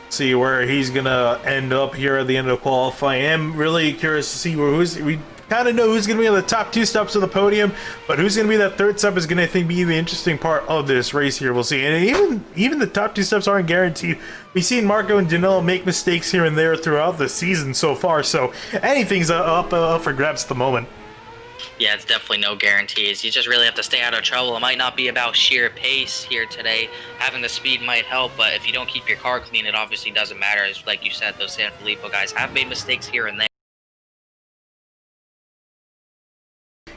See where he's going to end up here at the end of qualifying. I am really curious to see we kind of know who's going to be on the top two stops of the podium, but who's going to be that third stop is going to, I think, be the interesting part of this race here. We'll see. And even the top two stops aren't guaranteed. We've seen Marco and Danilo make mistakes here and there throughout the season so far, so anything's up for grabs at the moment. Yeah, it's definitely no guarantees. You just really have to stay out of trouble. It might not be about sheer pace here today. Having the speed might help, but if you don't keep your car clean, it obviously doesn't matter. As like you said, those San Filippo guys have made mistakes here and there.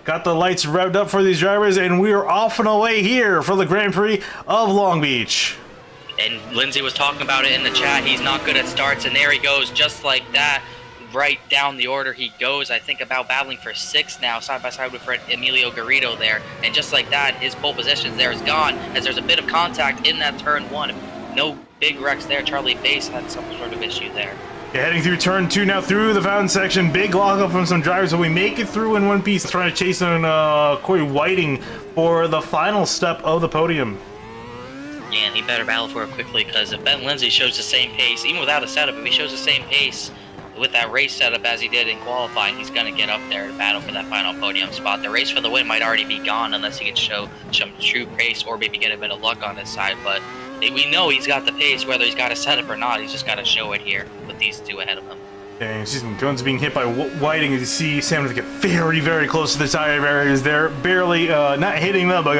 Got the lights revved up for these drivers, and we're off and away here for the Grand Prix of Long Beach. And Lindsay was talking about it in the chat. He's not good at starts, and there he goes, just like that. Right down the order he goes. I think about battling for 6th now, side by side with Emilio Garrido there. And just like that, his pole position there is gone, as there's a bit of contact in that turn 1. No big wrecks there. Charlie Bass had some sort of issue there. Yeah, heading through turn 2 now through the fountain section. Big lockup from some drivers, but we make it through in one piece. Trying to chase on Corey Whiting for the final step of the podium. Yeah, and he better battle for it quickly, because if Ben Lindsay shows the same pace, even without a setup, if he shows the same pace with that race setup as he did in qualifying, he's going to get up there to battle for that final podium spot. The race for the win might already be gone unless he can show some true pace or maybe get a bit of luck on his side, but we know he's got the pace, whether he's got a setup or not. He's just got to show it here with these two ahead of him. And Jones being hit by Whiting. You see Sam get very, very close to the tire barriers there. Barely, not hitting them, but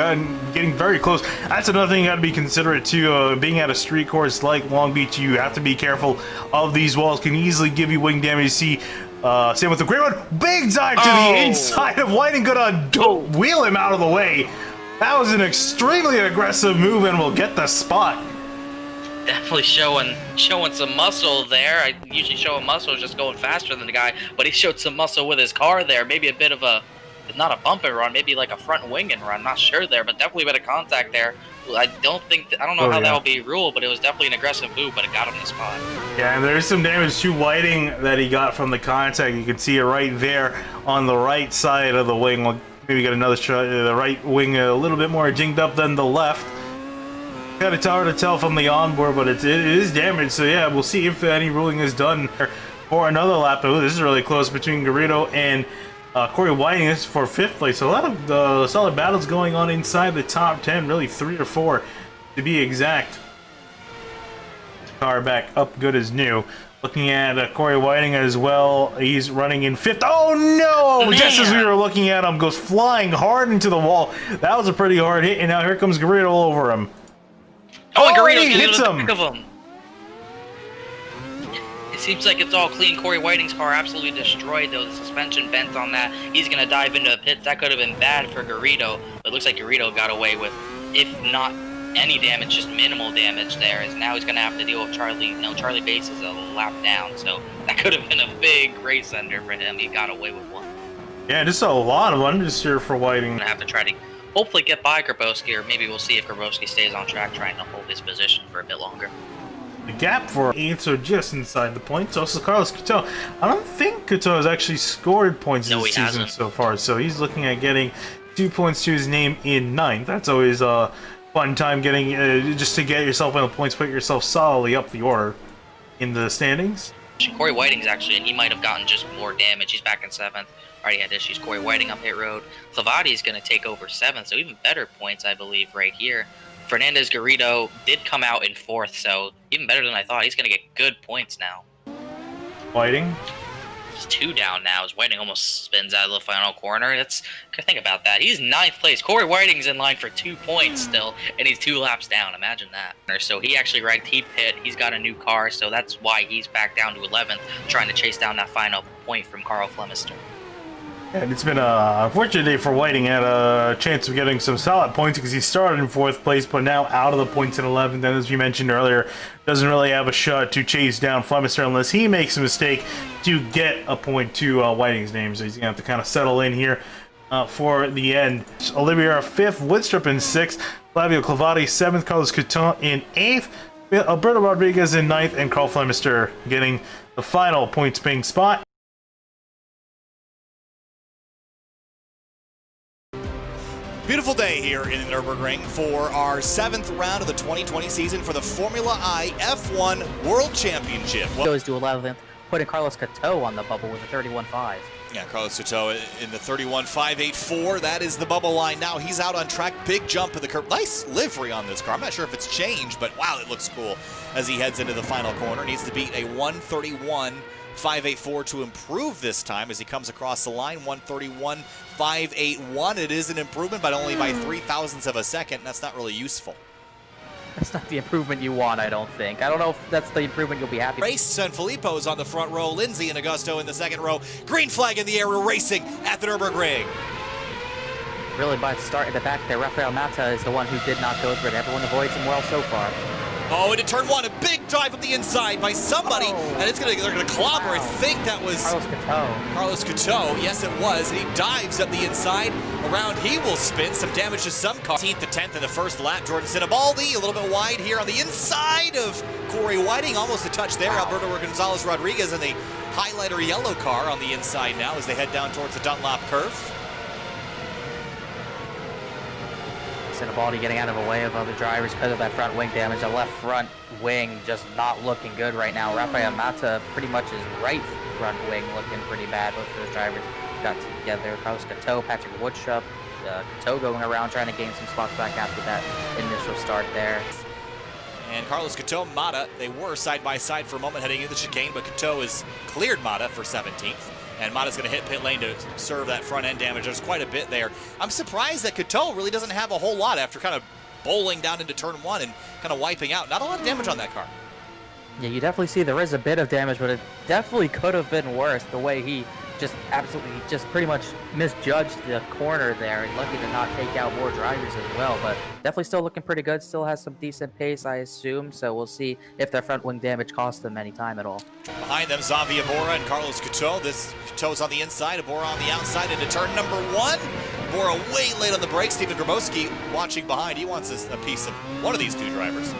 getting very close. That's another thing you got to be considerate too. Being at a street course like Long Beach, you have to be careful of these walls. Can easily give you wing damage. You see Sam with the great one. Big dive to the inside of Whiting. Gonna wheel him out of the way. That was an extremely aggressive move and will get the spot. Definitely showing some muscle there. I usually show a muscle just going faster than the guy, but he showed some muscle with his car there. Maybe a bit of a, not a bump and run, maybe like a front wing and run. Not sure there, but definitely a bit of contact there. I don't know how that will be ruled, but it was definitely an aggressive move, but it got him the spot. Yeah, and there's some damage to Whiting that he got from the contact. You can see it right there on the right side of the wing. We'll maybe get another shot. The right wing a little bit more dinged up than the left. Kind of hard to tell from the onboard, but it is damaged. So yeah, we'll see if any ruling is done for another lap. Oh, this is really close between Garrido and Corey Whiting. This is for 5th place. So a lot of solid battles going on inside the top 10. Really 3 or 4 to be exact. Car back up good as new. Looking at Corey Whiting as well. He's running in 5th. Oh no! Man. Just as we were looking at him, goes flying hard into the wall. That was a pretty hard hit, and now here comes Garrido all over him. Oh, Garrido hits him! Of him. It seems like it's all clean. Corey Whiting's car absolutely destroyed, though. The suspension bent on that. He's going to dive into the pits. That could have been bad for Garrido, but it looks like Garrido got away with, if not any damage, just minimal damage there. As now he's going to have to deal with Charlie. No, Charlie Bass is a lap down, so that could have been a big race ender for him. He got away with one. Yeah, just a lot of unders here for Whiting. Going to have to try to hopefully get by Grabowski, or maybe we'll see if Grabowski stays on track trying to hold his position for a bit longer. The gap for 8th are just inside the points. Also, Carlos Couto. I don't think Couto has actually scored points this season so far, so he's looking at getting 2 points to his name in 9th. That's always a fun time getting, just to get yourself in the points, put yourself solidly up the order in the standings. Corey Whiting's actually, and he might have gotten just more damage. He's back in 7th. Already had issues. Corey Whiting up pit road. Clavati's going to take over 7th, so even better points, I believe, right here. Fernandez Garrido did come out in 4th, so even better than I thought. He's going to get good points now. Whiting? He's 2 down now. His Whiting almost spins out of the final corner. Think about that. He's 9th place. Corey Whiting's in line for 2 points still, and he's 2 laps down. Imagine that. So he actually he pit. He's got a new car, so that's why he's back down to 11th, trying to chase down that final point from Carl Flemister. And it's been a fortunate day for Whiting. Had a chance of getting some solid points because he started in 4th place, but now out of the points in 11th. And as you mentioned earlier, doesn't really have a shot to chase down Flemister unless he makes a mistake to get a point to Whiting's name. So he's going to have to kind of settle in here for the end. Oliviera 5th, Woodstrup in 6th, Flavio Clavati 7th, Carlos Couton in 8th, Alberto Rodriguez in 9th, and Carl Flemister getting the final points paying spot. Beautiful day here in the Nürburgring for our 7th round of the 2020 season for the Formula I F1 World Championship. Goes to 11th, putting Carlos Couto on the bubble with a 31.5. Yeah, Carlos Couto in the 31.584. That is the bubble line now. He's out on track. Big jump in the curve. Nice livery on this car. I'm not sure if it's changed, but wow, it looks cool as he heads into the final corner. Needs to beat a 131.584 to improve this time as he comes across the line. 131.581. It is an improvement, but only by 0.003 of a second. That's not really useful. That's not the improvement you want, I don't think. I don't know if that's the improvement you'll be happy with. Race Sanfilippo's on the front row. Lindsay and Augusto in the second row. Green flag in the air. We're racing at the Nürburgring. Really, by the start at the back there, Rafael Mata is the one who did not go through it. Everyone avoids him well so far. Oh, into turn 1, a big drive up the inside by somebody, and they're gonna clobber. Wow. I think that was Carlos Couto. Yes, it was. And he dives up the inside. Around he will spin. Some damage to some car. 18th to 10th in the first lap. Jordan Sinibaldi a little bit wide here on the inside of Corey Whiting. Almost a touch there. Wow. Alberto Gonzalez Rodriguez in the highlighter yellow car on the inside now as they head down towards the Dunlop curve. Sinibaldi getting out of the way of other drivers because of that front wing damage. The left front wing just not looking good right now. Rafael Mata pretty much his right front wing looking pretty bad. Both of those drivers got together. Carlos Couto, Patrick Woodchup, Couto going around trying to gain some spots back after that initial start there. And Carlos Couto, Mata, they were side by side for a moment heading into the chicane, but Couto has cleared Mata for 17th. And Mata's going to hit pit lane to serve that front end damage. There's quite a bit there. I'm surprised that Couto really doesn't have a whole lot after kind of bowling down into turn 1 and kind of wiping out. Not a lot of damage on that car. Yeah, you definitely see there is a bit of damage, but it definitely could have been worse the way he just pretty much misjudged the corner there and lucky to not take out more drivers as well, but definitely still looking pretty good. Still has some decent pace, I assume, so we'll see if that front wing damage costs them any time at all. Behind them, Xavier Bora and Carlos Couto. This Couto's on the inside, Bora on the outside into turn number 1. Bora way late on the brakes. Stephen Grabowski watching behind. He wants a piece of one of these two drivers.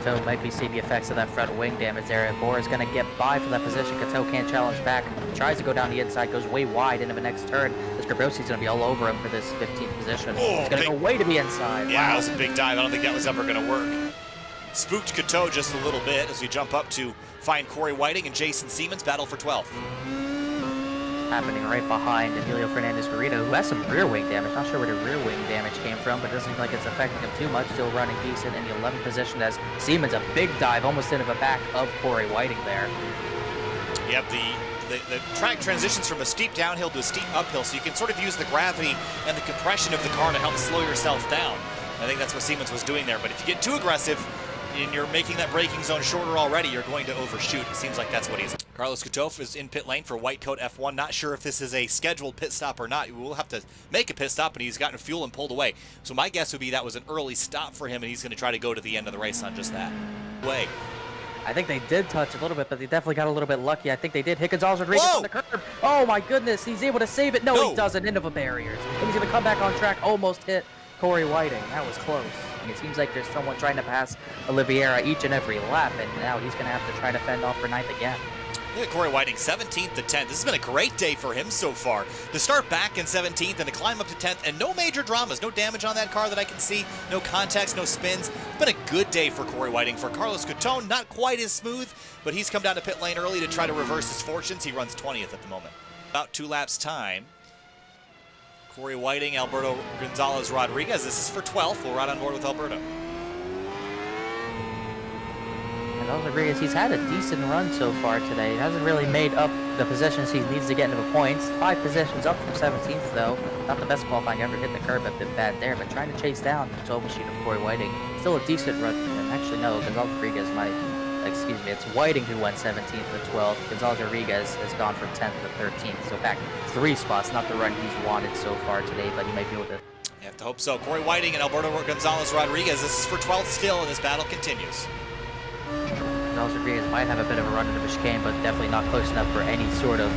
Couto might be seeing the effects of that front wing damage there. Bora's going to get by for that position. Couto can't challenge back. Tries to go down the inside, goes way wide into the next turn. This Grabowski's going to be all over him for this 15th position. Oh, he's going to go way to the inside. Yeah, wow. That was a big dive. I don't think that was ever going to work. Spooked Couto just a little bit as we jump up to find Corey Whiting and Jason Siemens battle for 12th. Happening right behind Emilio Fernandez-Garrido, who has some rear wing damage. Not sure where the rear wing damage came from, but it doesn't seem like it's affecting him too much. Still running decent in the 11th position as Siemens, a big dive almost into the back of Corey Whiting there. Yep, the track transitions from a steep downhill to a steep uphill, so you can sort of use the gravity and the compression of the car to help slow yourself down. I think that's what Siemens was doing there, but if you get too aggressive and you're making that braking zone shorter already, you're going to overshoot. It seems like that's what he's. Carlos Couto is in pit lane for Whitecoat F1. Not sure if this is a scheduled pit stop or not. We'll have to make a pit stop, and he's gotten fuel and pulled away. So my guess would be that was an early stop for him, and he's going to try to go to the end of the race on just that. I think they did touch a little bit, but they definitely got a little bit lucky. I think they did hit Gonzalez Rodriguez on the curb. Oh my goodness, he's able to save it. No, he doesn't. Into the barriers. And he's going to come back on track, almost hit Corey Whiting. That was close. And it seems like there's someone trying to pass Oliveira each and every lap, and now he's going to have to try to fend off for 9th again. Look at Corey Whiting, 17th to 10th. This has been a great day for him so far. To start back in 17th and to climb up to 10th, and no major dramas, no damage on that car that I can see, no contacts, no spins. It's been a good day for Corey Whiting. For Carlos Couto, not quite as smooth, but he's come down to pit lane early to try to reverse his fortunes. He runs 20th at the moment. About 2 laps time. Corey Whiting, Alberto Gonzalez Rodriguez. This is for 12th. We'll ride on board with Alberto. Gonzalez Rodriguez, he's had a decent run so far today. He hasn't really made up the positions he needs to get into the points. 5 positions up from 17th, though. Not the best qualifying ever. Hit the curb a bit bad there, but trying to chase down the tow machine of Corey Whiting. Still a decent run for him. Actually, no, Gonzalez Rodriguez might... Excuse me, it's Whiting who went 17th to 12th. Gonzalez Rodriguez has gone from 10th to 13th, so back 3 spots. Not the run he's wanted so far today, but he might be able to... You have to hope so. Corey Whiting and Alberto Gonzalez Rodriguez. This is for 12th still, and this battle continues. Gonzalez Rodriguez might have a bit of a run into the chicane, but definitely not close enough for any sort of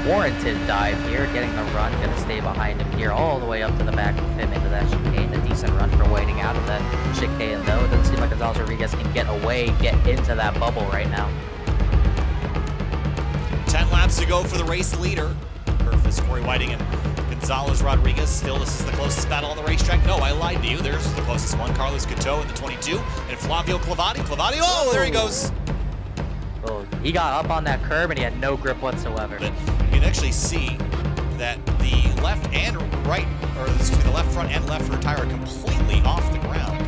warranted dive here. Getting the run, going to stay behind him here all the way up to the back of him into that chicane. A decent run for Whiting out of that chicane, though. It doesn't seem like Gonzalez Rodriguez can get away, get into that bubble right now. 10 laps to go for the race leader. Is Corey Whiting and Gonzalez Rodriguez. Still, this is the closest battle on the racetrack. No, I lied to you. There's the closest one. Carlos Couteau in the 22 and Flavio Clavati. Clavati, oh, there he goes. Oh, he got up on that curb and he had no grip whatsoever. But you can actually see that the left and right, or excuse me, the left front and left rear tire are completely off the ground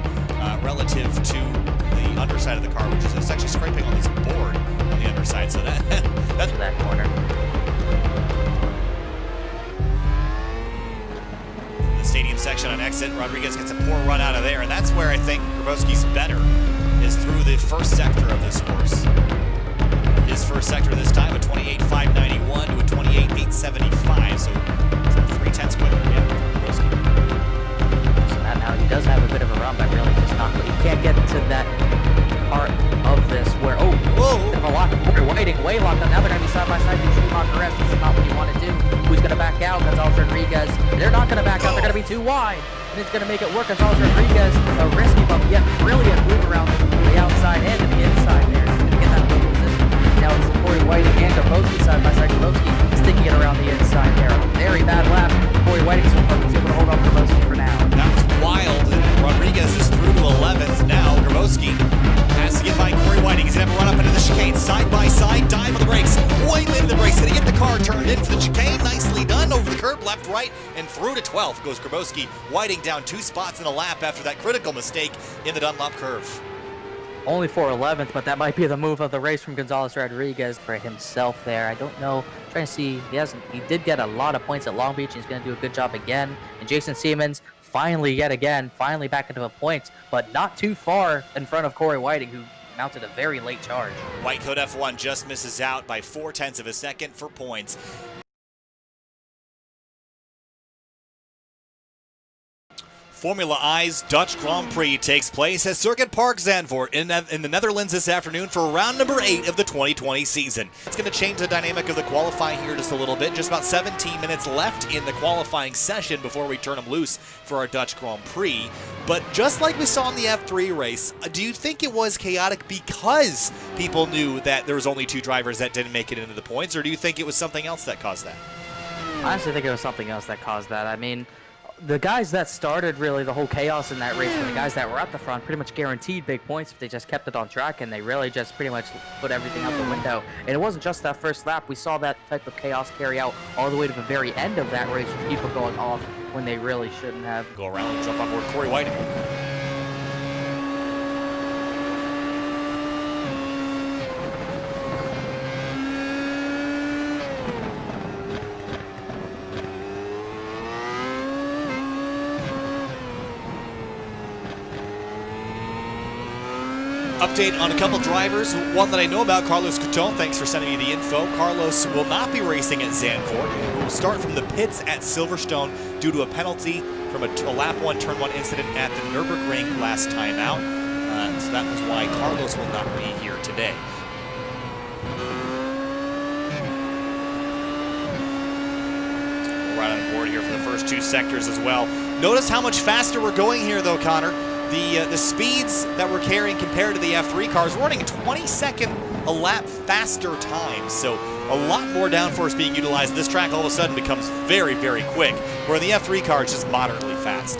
relative to the underside of the car, which is actually scraping on this board on the underside. So that's that corner. The stadium section on exit, Rodriguez gets a poor run out of there, and that's where I think Grabowski's better, is through the first sector of this course. His first sector this time, a 28.591 to a 28.875, so it's a 3/10 quicker. Yeah, Grabowski. So now he does have a bit of a run, but really just not. He can't get to that part of this where, oh, whoa, bit of a lock. Whiting way locked up. Now they're going to be side by side. You should lock the rest. This is not what you want to do. Who's going to back out? Gonzalez Rodriguez. They're not going to back out. They're going to be too wide. And it's going to make it work. Gonzalez Rodriguez, a risky bump, yet brilliant move around the outside and to the inside there. He's going to get that good position. Now it's Corey Whiting and Grabowski side by side. Grabowski sticking it around the inside there. Very bad lap. Corey Whiting so far was able to hold off Grabowski for now. That was wild. Rodriguez is through to 11th now. Grabowski has to get by Corey Whiting. He's going to have to run up into the chicane side by side. Dive on the brakes. Way into the brakes. Going to get the car turned in for the chicane. Nicely done. Over the curb, left, right, and through to 12th goes Grabowski. Whiting down 2 spots in a lap after that critical mistake in the Dunlop curve. Only for 11th, but that might be the move of the race from Gonzalez Rodriguez for himself there. I don't know. I'm trying to see. He did get a lot of points at Long Beach. He's going to do a good job again. And Jason Siemens finally back into the points, but not too far in front of Corey Whiting, who mounted a very late charge. Whitecoat F1 just misses out by 0.4 of a second for points. Formula I's Dutch Grand Prix takes place at Circuit Park Zandvoort in the Netherlands this afternoon for round number 8 of the 2020 season. It's going to change the dynamic of the qualifying here just a little bit. Just about 17 minutes left in the qualifying session before we turn them loose for our Dutch Grand Prix. But just like we saw in the F3 race, do you think it was chaotic because people knew that there was only 2 drivers that didn't make it into the points, or do you think it was something else that caused that? I honestly think it was something else that caused that. I mean, the guys that started really the whole chaos in that race were the guys that were at the front, pretty much guaranteed big points if they just kept it on track, and they really just pretty much put everything out the window. And it wasn't just that first lap. We saw that type of chaos carry out all the way to the very end of that race with people going off when they really shouldn't have. Go around and jump on board Corey Whiting. Update on a couple drivers. One that I know about, Carlos Couteau. Thanks for sending me the info. Carlos will not be racing at Zandvoort. He will start from the pits at Silverstone due to a penalty from a lap 1, turn 1 incident at the Nürburgring last time out. So that was why Carlos will not be here today. Right on board here for the first 2 sectors as well. Notice how much faster we're going here, though, Connor. The speeds that we're carrying compared to the F3 cars, we're running 22nd a lap faster times, so a lot more downforce being utilized. This track all of a sudden becomes very, very quick, where the F3 car is just moderately fast.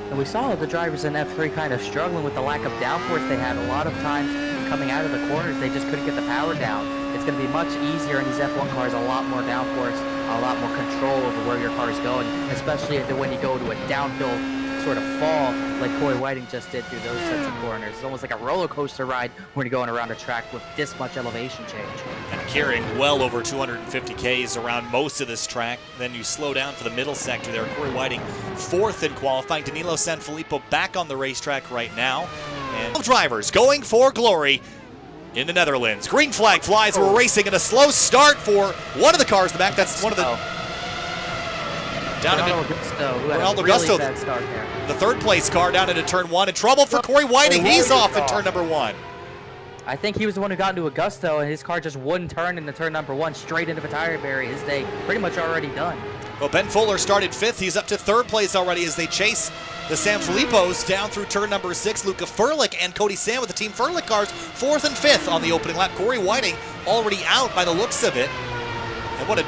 And we saw the drivers in F3 kind of struggling with the lack of downforce they had. A lot of times coming out of the corners, they just couldn't get the power down. It's going to be much easier in these F1 cars, a lot more downforce, a lot more control over where your car is going, especially when you go to a downhill sort of fall like Corey Whiting just did through those sets of corners. It's almost like a roller coaster ride when you're going around a track with this much elevation change. And carrying well over 250 Ks around most of this track. Then you slow down for the middle sector there. Corey Whiting 4th in qualifying. Danilo Sanfilippo back on the racetrack right now. And drivers going for glory in the Netherlands. Green flag flies. We're racing at a slow start for one of the cars in the back. That's one of the... Down into Ronaldo Gusto, bad start there. The 3rd place car down into turn 1. In trouble for Corey Whiting. He's off in turn number 1. I think he was the one who got into Augusto, and his car just wouldn't turn into turn number 1 straight into the tire barrier. His day pretty much already done. Well, Ben Fuller started 5th. He's up to 3rd place already as they chase the Sanfilippos down through turn number 6. Luca Furlick and Cody Sam with the Team Furlick cars 4th and 5th on the opening lap. Corey Whiting already out by the looks of it. And what a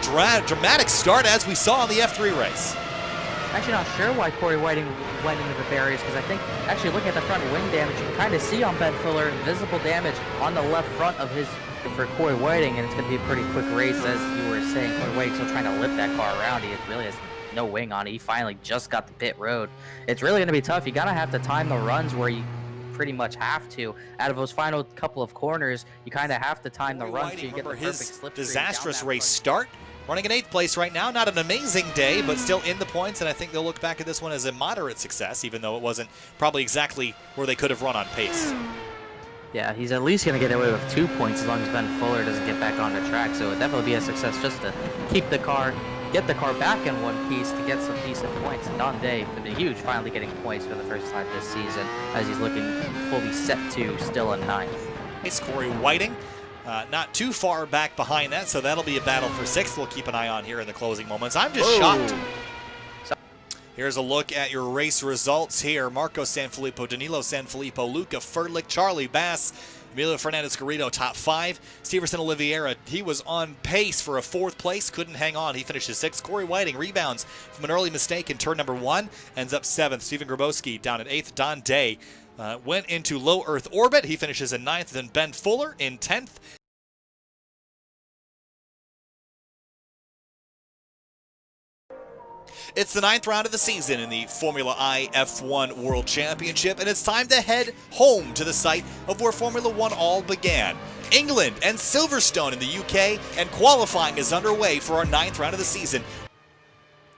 dramatic start as we saw in the F3 race. Actually not sure why Corey Whiting went into the barriers, because I think actually looking at the front wing damage, you can kind of see on Ben Fuller visible damage on the left front of his for Corey Whiting, and it's going to be a pretty quick race. As you were saying, Corey Whiting's still trying to lift that car around. He really has no wing on it. He finally just got the pit road. It's really going to be tough. You got to have to time the runs where you pretty much have to. Out of those final couple of corners, you kind of have to time the runs so you get the perfect slipstream. Disastrous race start. Running in 8th place right now. Not an amazing day, but still in the points, and I think they'll look back at this one as a moderate success, even though it wasn't probably exactly where they could have run on pace. Yeah, he's at least going to get away with 2 points as long as Ben Fuller doesn't get back on the track, so it would definitely be a success just to keep the car, get the car back in one piece to get some decent points. And Don Day would be huge finally getting points for the first time this season as he's looking fully set to still in 9th. It's Corey Whiting. Not too far back behind that, so that'll be a battle for 6th. We'll keep an eye on here in the closing moments. I'm just shocked. Here's a look at your race results here. Marco Sanfilippo, Danilo Sanfilippo, Luca Furlick, Charlie Bass, Emilio Fernandez-Garrido, top 5. Steverson Oliveira, he was on pace for a 4th place, couldn't hang on. He finishes 6th. Corey Whiting rebounds from an early mistake in turn number 1, ends up 7th. Stephen Grabowski down at 8th. Don Day went into low Earth orbit. He finishes in 9th. Then Ben Fuller in 10th. It's the 9th round of the season in the Formula I F1 World Championship, and it's time to head home to the site of where Formula 1 all began. England and Silverstone in the UK, and qualifying is underway for our 9th round of the season.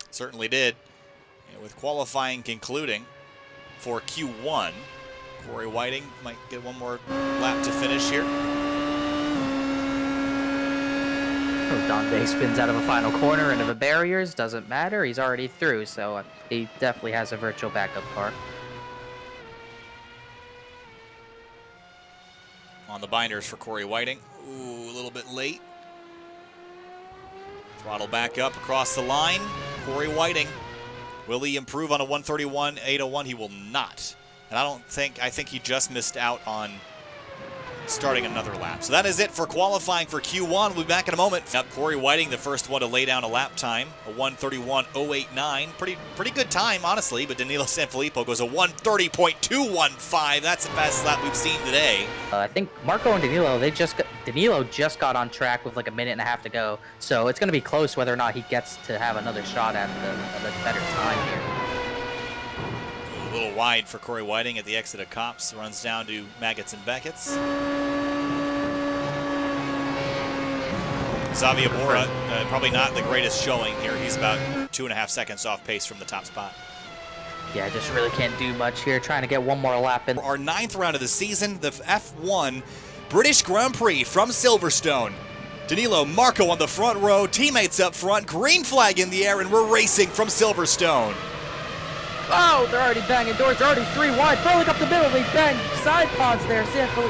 Certainly did, and with qualifying concluding for Q1. Corey Whiting might get one more lap to finish here. Don Day spins out of a final corner into the barriers. Doesn't matter. He's already through, so he definitely has a virtual backup car. On the binders for Corey Whiting. Ooh, a little bit late. Throttle back up across the line. Corey Whiting. Will he improve on a 131.801? He will not. And I think he just missed out on starting another lap. So that is it for qualifying for Q1. We'll be back in a moment. Up Corey Whiting, the first one to lay down a lap time, a 1:31.089. Pretty good time, honestly, but Danilo Sanfilippo goes a 1:30.215. That's the fastest lap we've seen today. I think Marco and Danilo, Danilo just got on track with like a minute and a half to go, so it's going to be close whether or not he gets to have another shot at the better time here. A little wide for Corey Whiting at the exit of Copse. Runs down to Maggots and Beckett's. Xavier Mora, probably not the greatest showing here. He's about 2.5 seconds off pace from the top spot. Yeah, just really can't do much here. Trying to get one more lap in. Our 9th round of the season, the F1 British Grand Prix from Silverstone. Danilo, Marco on the front row, teammates up front, green flag in the air, and we're racing from Silverstone. Oh, they're already banging doors. They're already 3 wide. Furlick up the middle. They bang side pods there.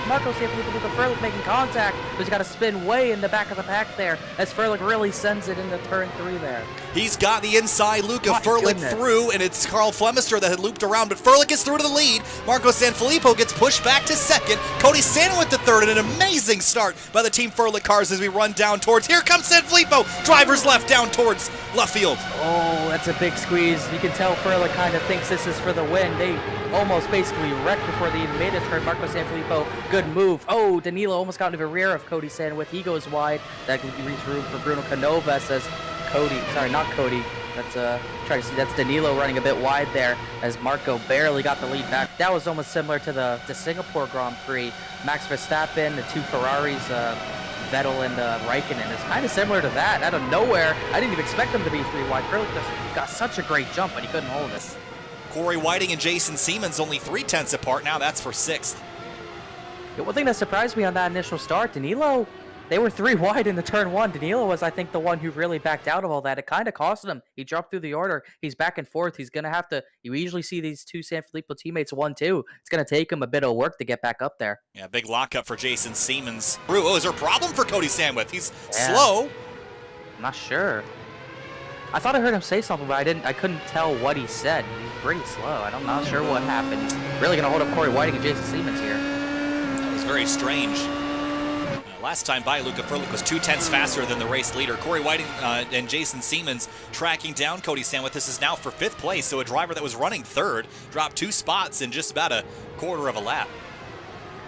Marco Sanfilippo with Furlick making contact. But he's got to spin way in the back of the pack there as Furlick really sends it into turn 3 there. He's got the inside. Luca Furlick through, and it's Carl Flemister that had looped around, but Furlick is through to the lead. Marco Sanfilippo gets pushed back to 2nd. Cody Sanwith to 3rd, and an amazing start by the Team Furlick cars as we run down towards. Here comes Sanfilippo. Driver's left down towards left field. Oh, that's a big squeeze. You can tell Furlick kind of thinks this is for the win. They almost basically wrecked before they even made a turn. Marco Sanfilippo, good move. Oh, Danilo almost got into the rear of Cody Sanwith. He goes wide. That leaves room for Bruno Canova, says Cody. Sorry, not Cody. That's try to see, that's Danilo running a bit wide there as Marco barely got the lead back. That was almost similar to the Singapore Grand Prix. Max Verstappen, the two Ferraris, Vettel and Raikkonen. It's kind of similar to that. Out of nowhere, I didn't even expect them to be 3 wide. Furlek just got such a great jump, but he couldn't hold it. Corey Whiting and Jason Siemens only 0.3 apart. Now that's for 6th. Yeah, one thing that surprised me on that initial start, Danilo, they were 3 wide in the turn 1. Danilo was, I think, the one who really backed out of all that. It kind of costed him. He dropped through the order. He's back and forth. He's going to have to, you usually see these two Sanfilippo teammates 1-2. It's going to take him a bit of work to get back up there. Yeah, big lockup for Jason Siemens. Oh, is there a problem for Cody Sandwith? He's slow. I'm not sure. I thought I heard him say something, but I couldn't tell what he said. He's pretty slow. I'm not sure what happened. He's really going to hold up Corey Whiting and Jason Siemens here. That was very strange. Last time by, Luca Furlek was 0.2 faster than the race leader. Corey Whiting and Jason Siemens tracking down Cody Sandwith. This is now for 5th place, so a driver that was running 3rd dropped 2 spots in just about a quarter of a lap.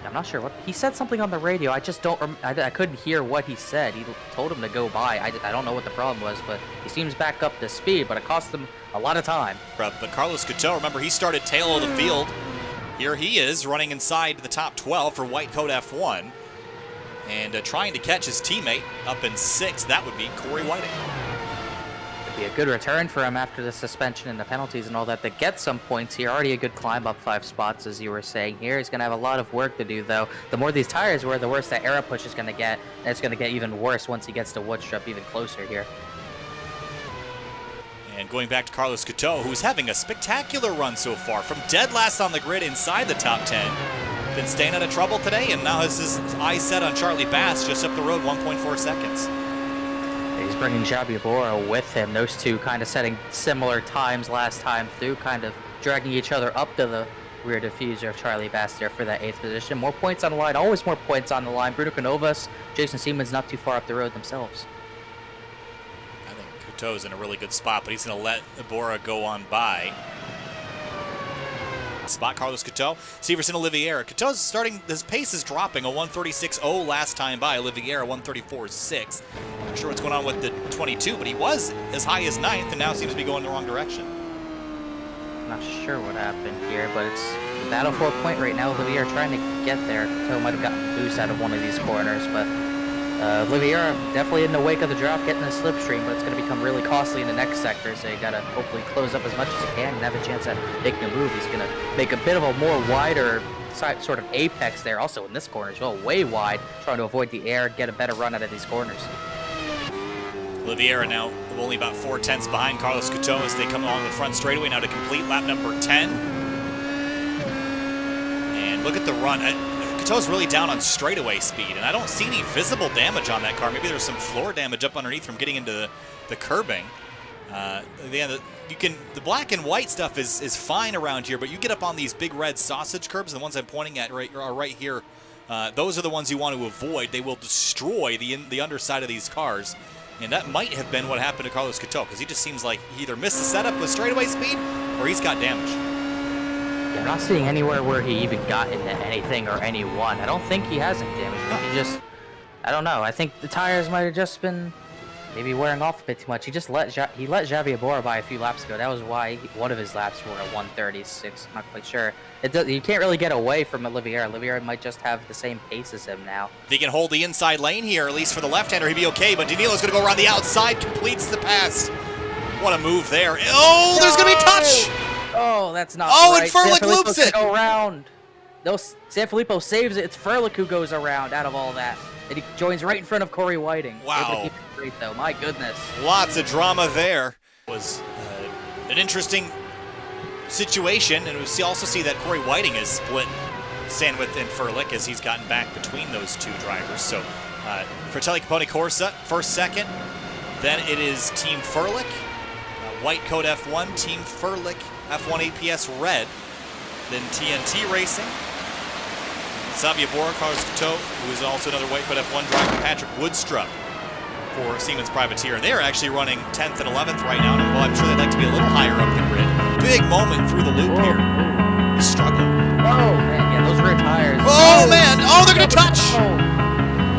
I'm not sure what he said. Something on the radio. I just don't. I couldn't hear what he said. He told him to go by. I don't know what the problem was, but he seems back up to speed. But it cost him a lot of time. But Carlos Couteau, remember, he started tail of the field. Here he is running inside the top 12 for Whitecoat F1. And trying to catch his teammate up in 6th, that would be Corey Whiting. It'd be a good return for him after the suspension and the penalties and all that to get some points here. Already a good climb up 5 spots, as you were saying here. He's going to have a lot of work to do, though. The more these tires wear, the worse that aero push is going to get. And it's going to get even worse once he gets to Woodstrup even closer here. And going back to Carlos Couteau, who's having a spectacular run so far. From dead last on the grid inside the top 10. Been staying out of trouble today, and now has his eyes set on Charlie Bass just up the road, 1.4 seconds. He's bringing Javier Bora with him. Those two kind of setting similar times last time through, kind of dragging each other up to the rear diffuser of Charlie Bass there for that 8th position. More points on the line, always more points on the line. Bruno Canovas, Jason Siemens not too far up the road themselves. I think Couteau's in a really good spot, but he's going to let Bora go on by. Spot Carlos Couteau, Severson Oliviera. Couteau's starting, his pace is dropping, a 136.0 last time by. Oliviera 134.6. Not sure what's going on with the 22, but he was as high as 9th and now seems to be going the wrong direction. Not sure what happened here, but it's the battle for a point right now. Oliviera trying to get there. Couteau might have gotten a boost out of one of these corners, but Oliviera definitely in the wake of the draft getting a slipstream, but it's going to become really costly in the next sector, so you got to hopefully close up as much as you can and have a chance at making a move. He's going to make a bit of a more wider sort of apex there, also in this corner as well, way wide, trying to avoid the air, get a better run out of these corners. Oliviera now only about 0.4 behind Carlos Couteau as they come along the front straightaway now to complete lap number 10. And look at the run. Couteau's really down on straightaway speed, and I don't see any visible damage on that car. Maybe there's some floor damage up underneath from getting into the curbing. The black and white stuff is fine around here, but you get up on these big red sausage curbs, the ones I'm pointing at are right here. Those are the ones you want to avoid. They will destroy the underside of these cars, and that might have been what happened to Carlos Couteau, because he just seems like he either missed the setup with straightaway speed or he's got damage. Yeah, I'm not seeing anywhere where he even got into anything or anyone. I don't think he has any damage. He just, I don't know. I think the tires might have just been maybe wearing off a bit too much. He just let Javier Bora by a few laps ago. That was why one of his laps were a 136. I'm not quite sure. You can't really get away from Oliviera. Oliviera might just have the same pace as him now. If he can hold the inside lane here, at least for the left-hander, he'd be okay. But Danilo's going to go around the outside, completes the pass. What a move there. Oh, there's going to be a touch! Oh, that's not right. And Furlek loops it! Go around. No, Sanfilippo saves it. It's Furlek who goes around out of all that. And he joins right in front of Corey Whiting. Wow. Able to keep it straight, though. My goodness. Lots of drama there. It was an interesting situation, and we also see that Corey Whiting has split Sandwith and Furlek as he's gotten back between those two drivers. So Fratelli Capone Corsa, first, second. Then it is Team Furlek, Whitecoat F1, Team Furlek, F1 APS Red. Then TNT Racing, Xavier Bora, Carlos Couteau, who is also another Whitecoat F1 driver, Patrick Woodstrup for Siemens Privateer. They're actually running 10th and 11th right now, and well, I'm sure they'd like to be a little higher up the grid. Big moment through the loop here. He's struggling. Oh, man, yeah, those rear tires. Oh, man! Oh, they're going to touch! Oh.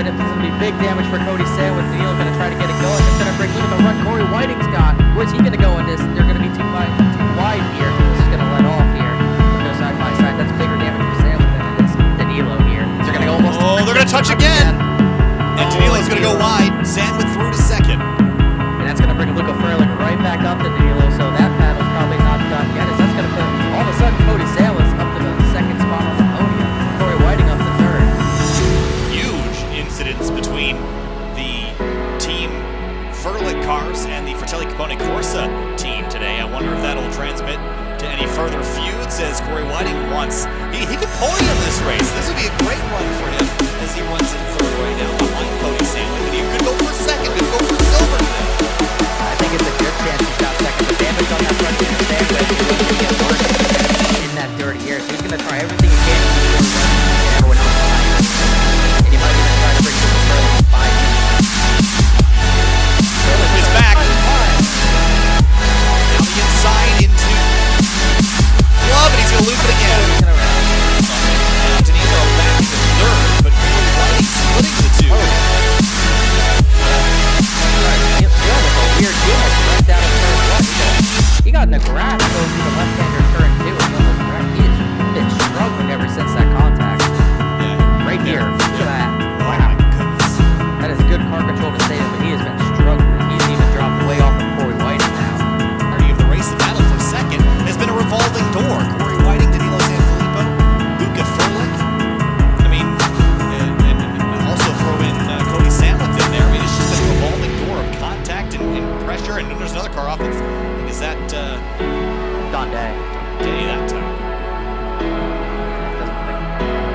And it's going to be big damage for Cody Sandwith. Neal's going to try to get it going. It's going to break. Look at the run Corey Whiting's got. Where's he going to go in Sandwith through to second. And that's going to bring Luca Furlick right back up to Danilo, so that battle's probably not done yet, as that's going to put, all of a sudden, Cody Sandwith up to the second spot on the podium. Corey Whiting up to third. Huge incidents between the Team Furlick cars and the Fratelli Capone Corsa team today. I wonder if that'll transmit to any further feuds, as Corey Whiting wants. He could podium this race. This would be a great run for him as he runs in third right now behind Cody Sandwith. And he could go for second, could go for silver today. I think it's a good chance he's got second. The damage on that front end of Sandwich is going to get worse in that dirty year. So he's going to try everything he can to get everyone else behind him. And he might even try to bring Luca Furlick to 5. Furlick is back. Now the inside into Love, and he's going to loop it again. Danilo back to third, but Corey Whiting splitting the two. Weird deal, right down in turn one. He got in the grass going through the left-hander turn two. He has been struggling ever since that contact. Yeah. Right here. Look at that. Oh Wow. my goodness. That is good car control to say it, but he has been struggling. He's even dropped way off of Corey Whiting now. Party of the race, the battle for second has been a revolving door. Corey Whiting, Danilo Sanfilippo, Luca Furlick. I mean, and also throw in Cody Sandwith in there. I mean, it's just been a revolving door of contact and pressure. And then there's another car off. Is that Don Day. Day that time?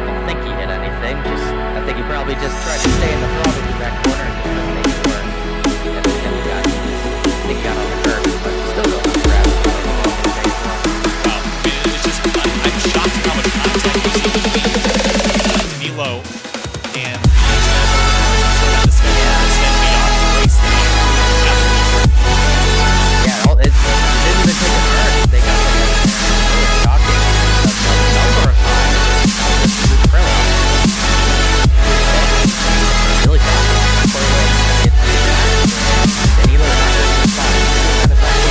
Don't think he hit anything. I think he probably just tried to stay in the throttle to that corner and just make sure. I think he got on the curb, but still going on the grass. Wow. I mean, it's just, I'm shocked at how much contact we see between Danilo and the schedule extend beyond the race. Yeah, it didn't even take a turn. They got really shocking. A number of times. Really shocking. Danilo is not in the spot.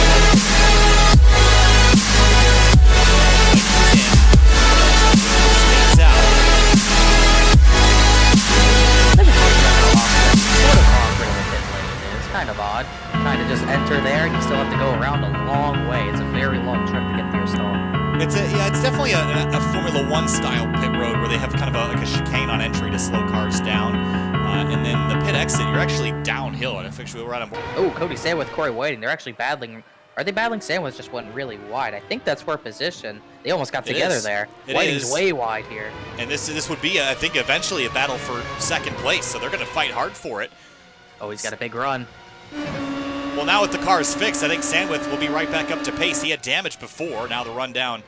Stays out. Let me talk about how awkward, sort of awkward of a pit lane it is. Kind of odd. Kind of just enter there, and you still have to go around a long way. It's a very long trip to get to your stall. It's definitely a Formula One style pit road where they have kind of like a chicane on entry to slow cars down, and then the pit exit you're actually downhill. And actually we're right on board. Oh, Cody Sandwith, Corey Whiting. They're actually battling. Are they battling? Sandwith just went really wide. I think that's for position. They almost got together there. Whiting's way wide here. And this would be, I think, eventually a battle for second place. So they're going to fight hard for it. Oh, he's got a big run. Well, now with the cars fixed, I think Sandwith will be right back up to pace. He had damage before. Now the run down,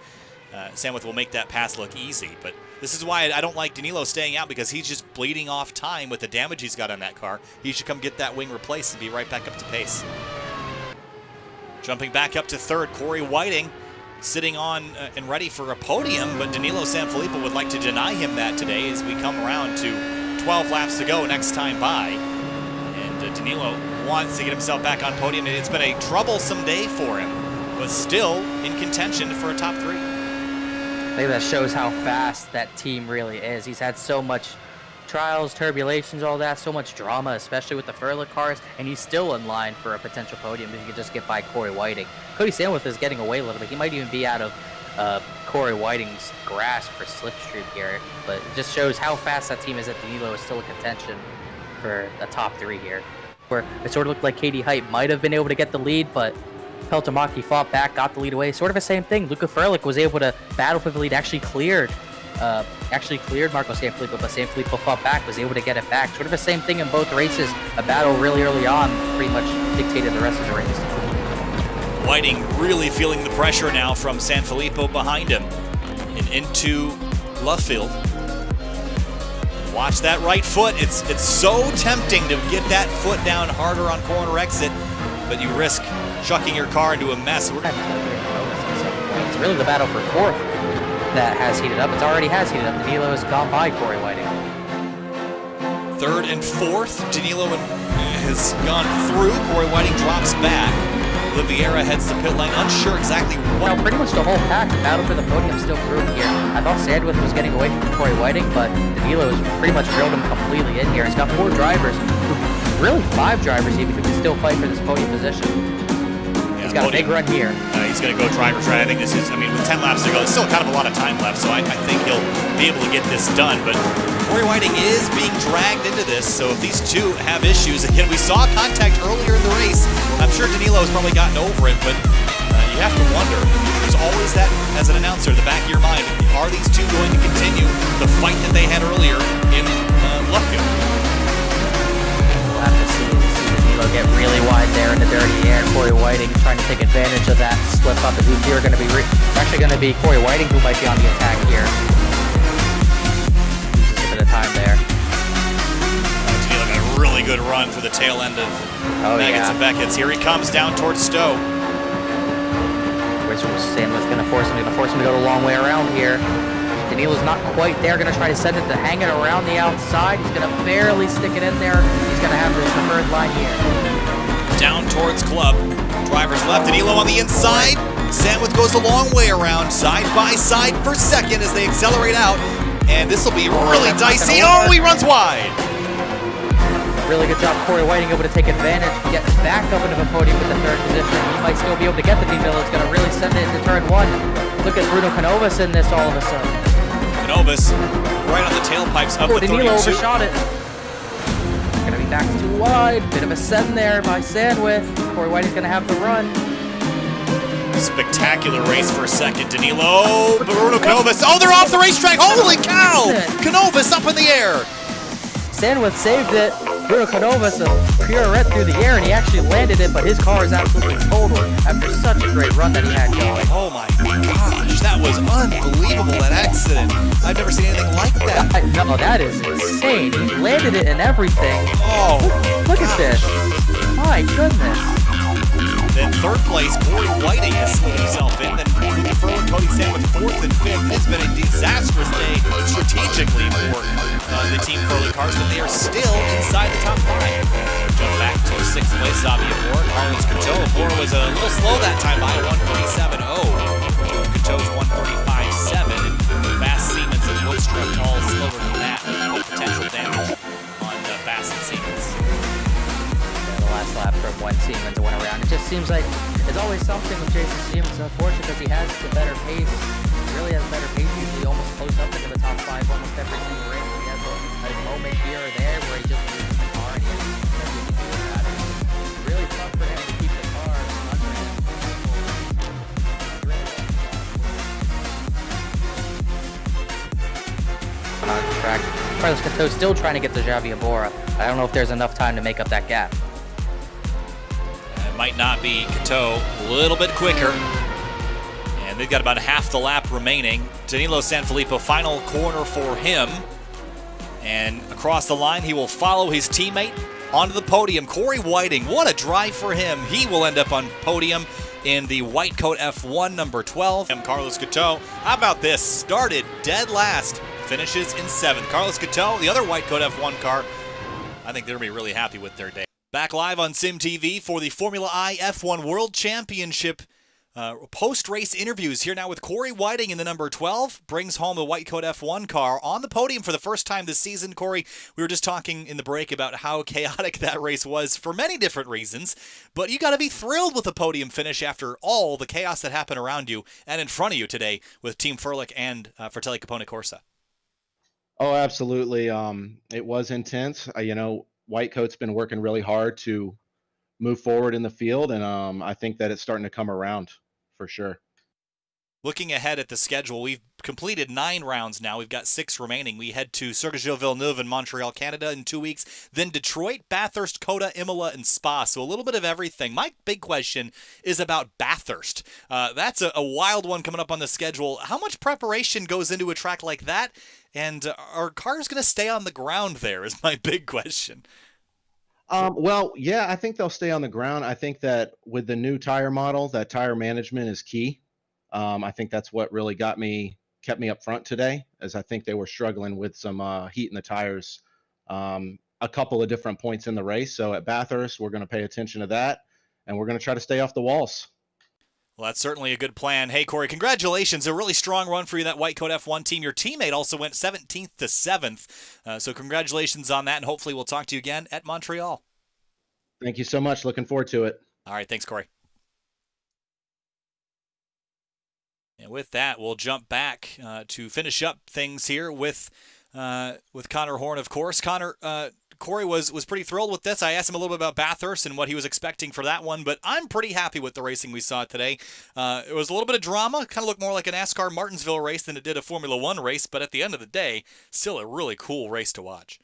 Sandwith will make that pass look easy. But this is why I don't like Danilo staying out, because he's just bleeding off time with the damage he's got on that car. He should come get that wing replaced and be right back up to pace. Jumping back up to third, Corey Whiting sitting on and ready for a podium, but Danilo Sanfilippo would like to deny him that today as we come around to 12 laps to go next time by. And Danilo wants to get himself back on podium. It's been a troublesome day for him, but still in contention for a top three. I think that shows how fast that team really is. He's had so much trials, turbulations, all that, so much drama, especially with the Furlick cars, and he's still in line for a potential podium if he could just get by Corey Whiting. Cody Sandwith is getting away a little bit. He might even be out of Corey Whiting's grasp for slipstream here, but it just shows how fast that team is that Danilo is still in contention for a top three here. Where it sort of looked like Katie Height might have been able to get the lead, but Peltomaki fought back, got the lead away. Sort of the same thing. Luca Furlick was able to battle for the lead, actually cleared Marco Sanfilippo, but Sanfilippo fought back, was able to get it back. Sort of the same thing in both races. A battle really early on pretty much dictated the rest of the race. Whiting really feeling the pressure now from Sanfilippo behind him and into Luffield. Watch that right foot. It's so tempting to get that foot down harder on corner exit, but you risk chucking your car into a mess. It's really the battle for fourth that has heated up. It already has heated up. Danilo has gone by Corey Whiting. Third and fourth, Danilo has gone through. Corey Whiting drops back. Oliveira heads to pit lane, unsure exactly what. Well, pretty much the whole pack, the battle for the podium still brewing here. I thought Sandwith was getting away from Corey Whiting, but Danilo has pretty much drilled him completely in here. He's got four drivers who really 5 drivers even who can still fight for this podium position. Yeah, He's got a big run here. He's going to go driver's right. I think this is, I mean, with 10 laps to go, there's still kind of a lot of time left, so I think he'll be able to get this done. But Corey Whiting is being dragged into this, so if these two have issues, again, we saw contact earlier in the race. I'm sure Danilo's probably gotten over it, but you have to wonder. There's always that, as an announcer, in the back of your mind, are these two going to continue the fight that they had earlier in Lufkin? We'll have to see Danilo get really wide there in the dirty air. Corey Whiting trying to take advantage of that slip up as he's here going to be actually going to be Corey Whiting who might be on the attack here. Loses a bit of time there. Danilo got a really good run for the tail end of Maggots and Beckett's. Here he comes down towards Stowe. Sandwith's going to force him to go the long way around here. Danilo's not quite there, going to try to send it to hang it around the outside. He's going to barely stick it in there. He's going to have his preferred line here. Down towards Club. Drivers left, Danilo on the inside. Sandwith goes a long way around, side by side for second as they accelerate out. And this will be really dicey. Oh, he runs wide. Really good job, Corey Whiting, able to take advantage, get back up into the podium with the 3rd position. He might still be able to get the Danilo. It's going to really send it into turn 1. Look at Bruno Canovas in this all of a sudden. Canovas right on the tailpipes of the 32. Danilo overshot it. Going to be back too wide. Bit of a send there by Sandwith. Corey Whiting's going to have the run. Spectacular race for a second. Danilo, Bruno Canovas. Oh, they're off the racetrack. Holy cow! Canovas up in the air. Sandwith saved it. Bruno Canovas a pirouette through the air, and he actually landed it, but his car is absolutely totaled after such a great run that he had going. Oh my gosh, that was unbelievable, that accident. I've never seen anything like that. No, that is insane. He landed it and everything. Oh, look at this. My goodness. Then 3rd place, Corey Whiting has slid himself in. Then Lucas Furlan, Cody Sandwith 4th and 5th. It's been a disastrous day strategically for the Team Furlan cars, but they are still inside the top 5. Jump back to 6th place, Xavier Bohr. Carlos Couteau. Bohr was a little slow that time by 137.0. Couteau's 135.7. And Bass, Siemens, and Woodstruck all slower than that. Potential damage on Bass and Siemens. Last lap from when Siemens went around. It just seems like it's always something with Jason Siemens. Unfortunately, because he has the better pace. He really has better pace. Usually almost close up into the top 5 almost every single race. He has a moment here or there where he just loses the car and he doesn't do that. It's really tough for him to keep the car under him. On track. Carlos Couteau still trying to get to Xavier Bora. I don't know if there's enough time to make up that gap. Might not be. Couteau a little bit quicker. And they've got about half the lap remaining. Danilo Sanfilippo, final corner for him. And across the line, he will follow his teammate onto the podium. Corey Whiting, what a drive for him. He will end up on podium in the Whitecoat F1 number 12. And Carlos Couteau, how about this? Started dead last, finishes in 7th. Carlos Couteau, the other Whitecoat F1 car, I think they're going to be really happy with their day. Back live on SymTV for the Formula I F1 World Championship post-race interviews here now with Corey Whiting in the number 12. Brings home the Whitecoat F1 car on the podium for the first time this season. Corey, we were just talking in the break about how chaotic that race was for many different reasons, but you got to be thrilled with the podium finish after all the chaos that happened around you and in front of you today with Team Furlick and Fratelli Capone Corsa. Oh, absolutely. It was intense. Whitecoat's been working really hard to move forward in the field, and I think that it's starting to come around for sure. Looking ahead at the schedule, we've completed 9 rounds now. We've got 6 remaining. We head to Circuit Villeneuve in Montreal, Canada in 2 weeks. Then Detroit, Bathurst, Coda, Imola, and Spa. So a little bit of everything. My big question is about Bathurst. That's a wild one coming up on the schedule. How much preparation goes into a track like that? And are cars going to stay on the ground there is my big question. Well, yeah, I think they'll stay on the ground. I think that with the new tire model, that tire management is key. I think that's what really kept me up front today, as I think they were struggling with some heat in the tires a couple of different points in the race. So at Bathurst, we're going to pay attention to that, and we're going to try to stay off the walls. Well, that's certainly a good plan. Hey, Corey, congratulations. A really strong run for you, that Whitecoat F1 team. Your teammate also went 17th to 7th. So congratulations on that, and hopefully we'll talk to you again at Montreal. Thank you so much. Looking forward to it. All right, thanks, Corey. And with that, we'll jump back to finish up things here with Connor Horn, of course. Connor, Corey was pretty thrilled with this. I asked him a little bit about Bathurst and what he was expecting for that one, but I'm pretty happy with the racing we saw today. It was a little bit of drama, kind of looked more like a NASCAR Martinsville race than it did a Formula One race, but at the end of the day, still a really cool race to watch.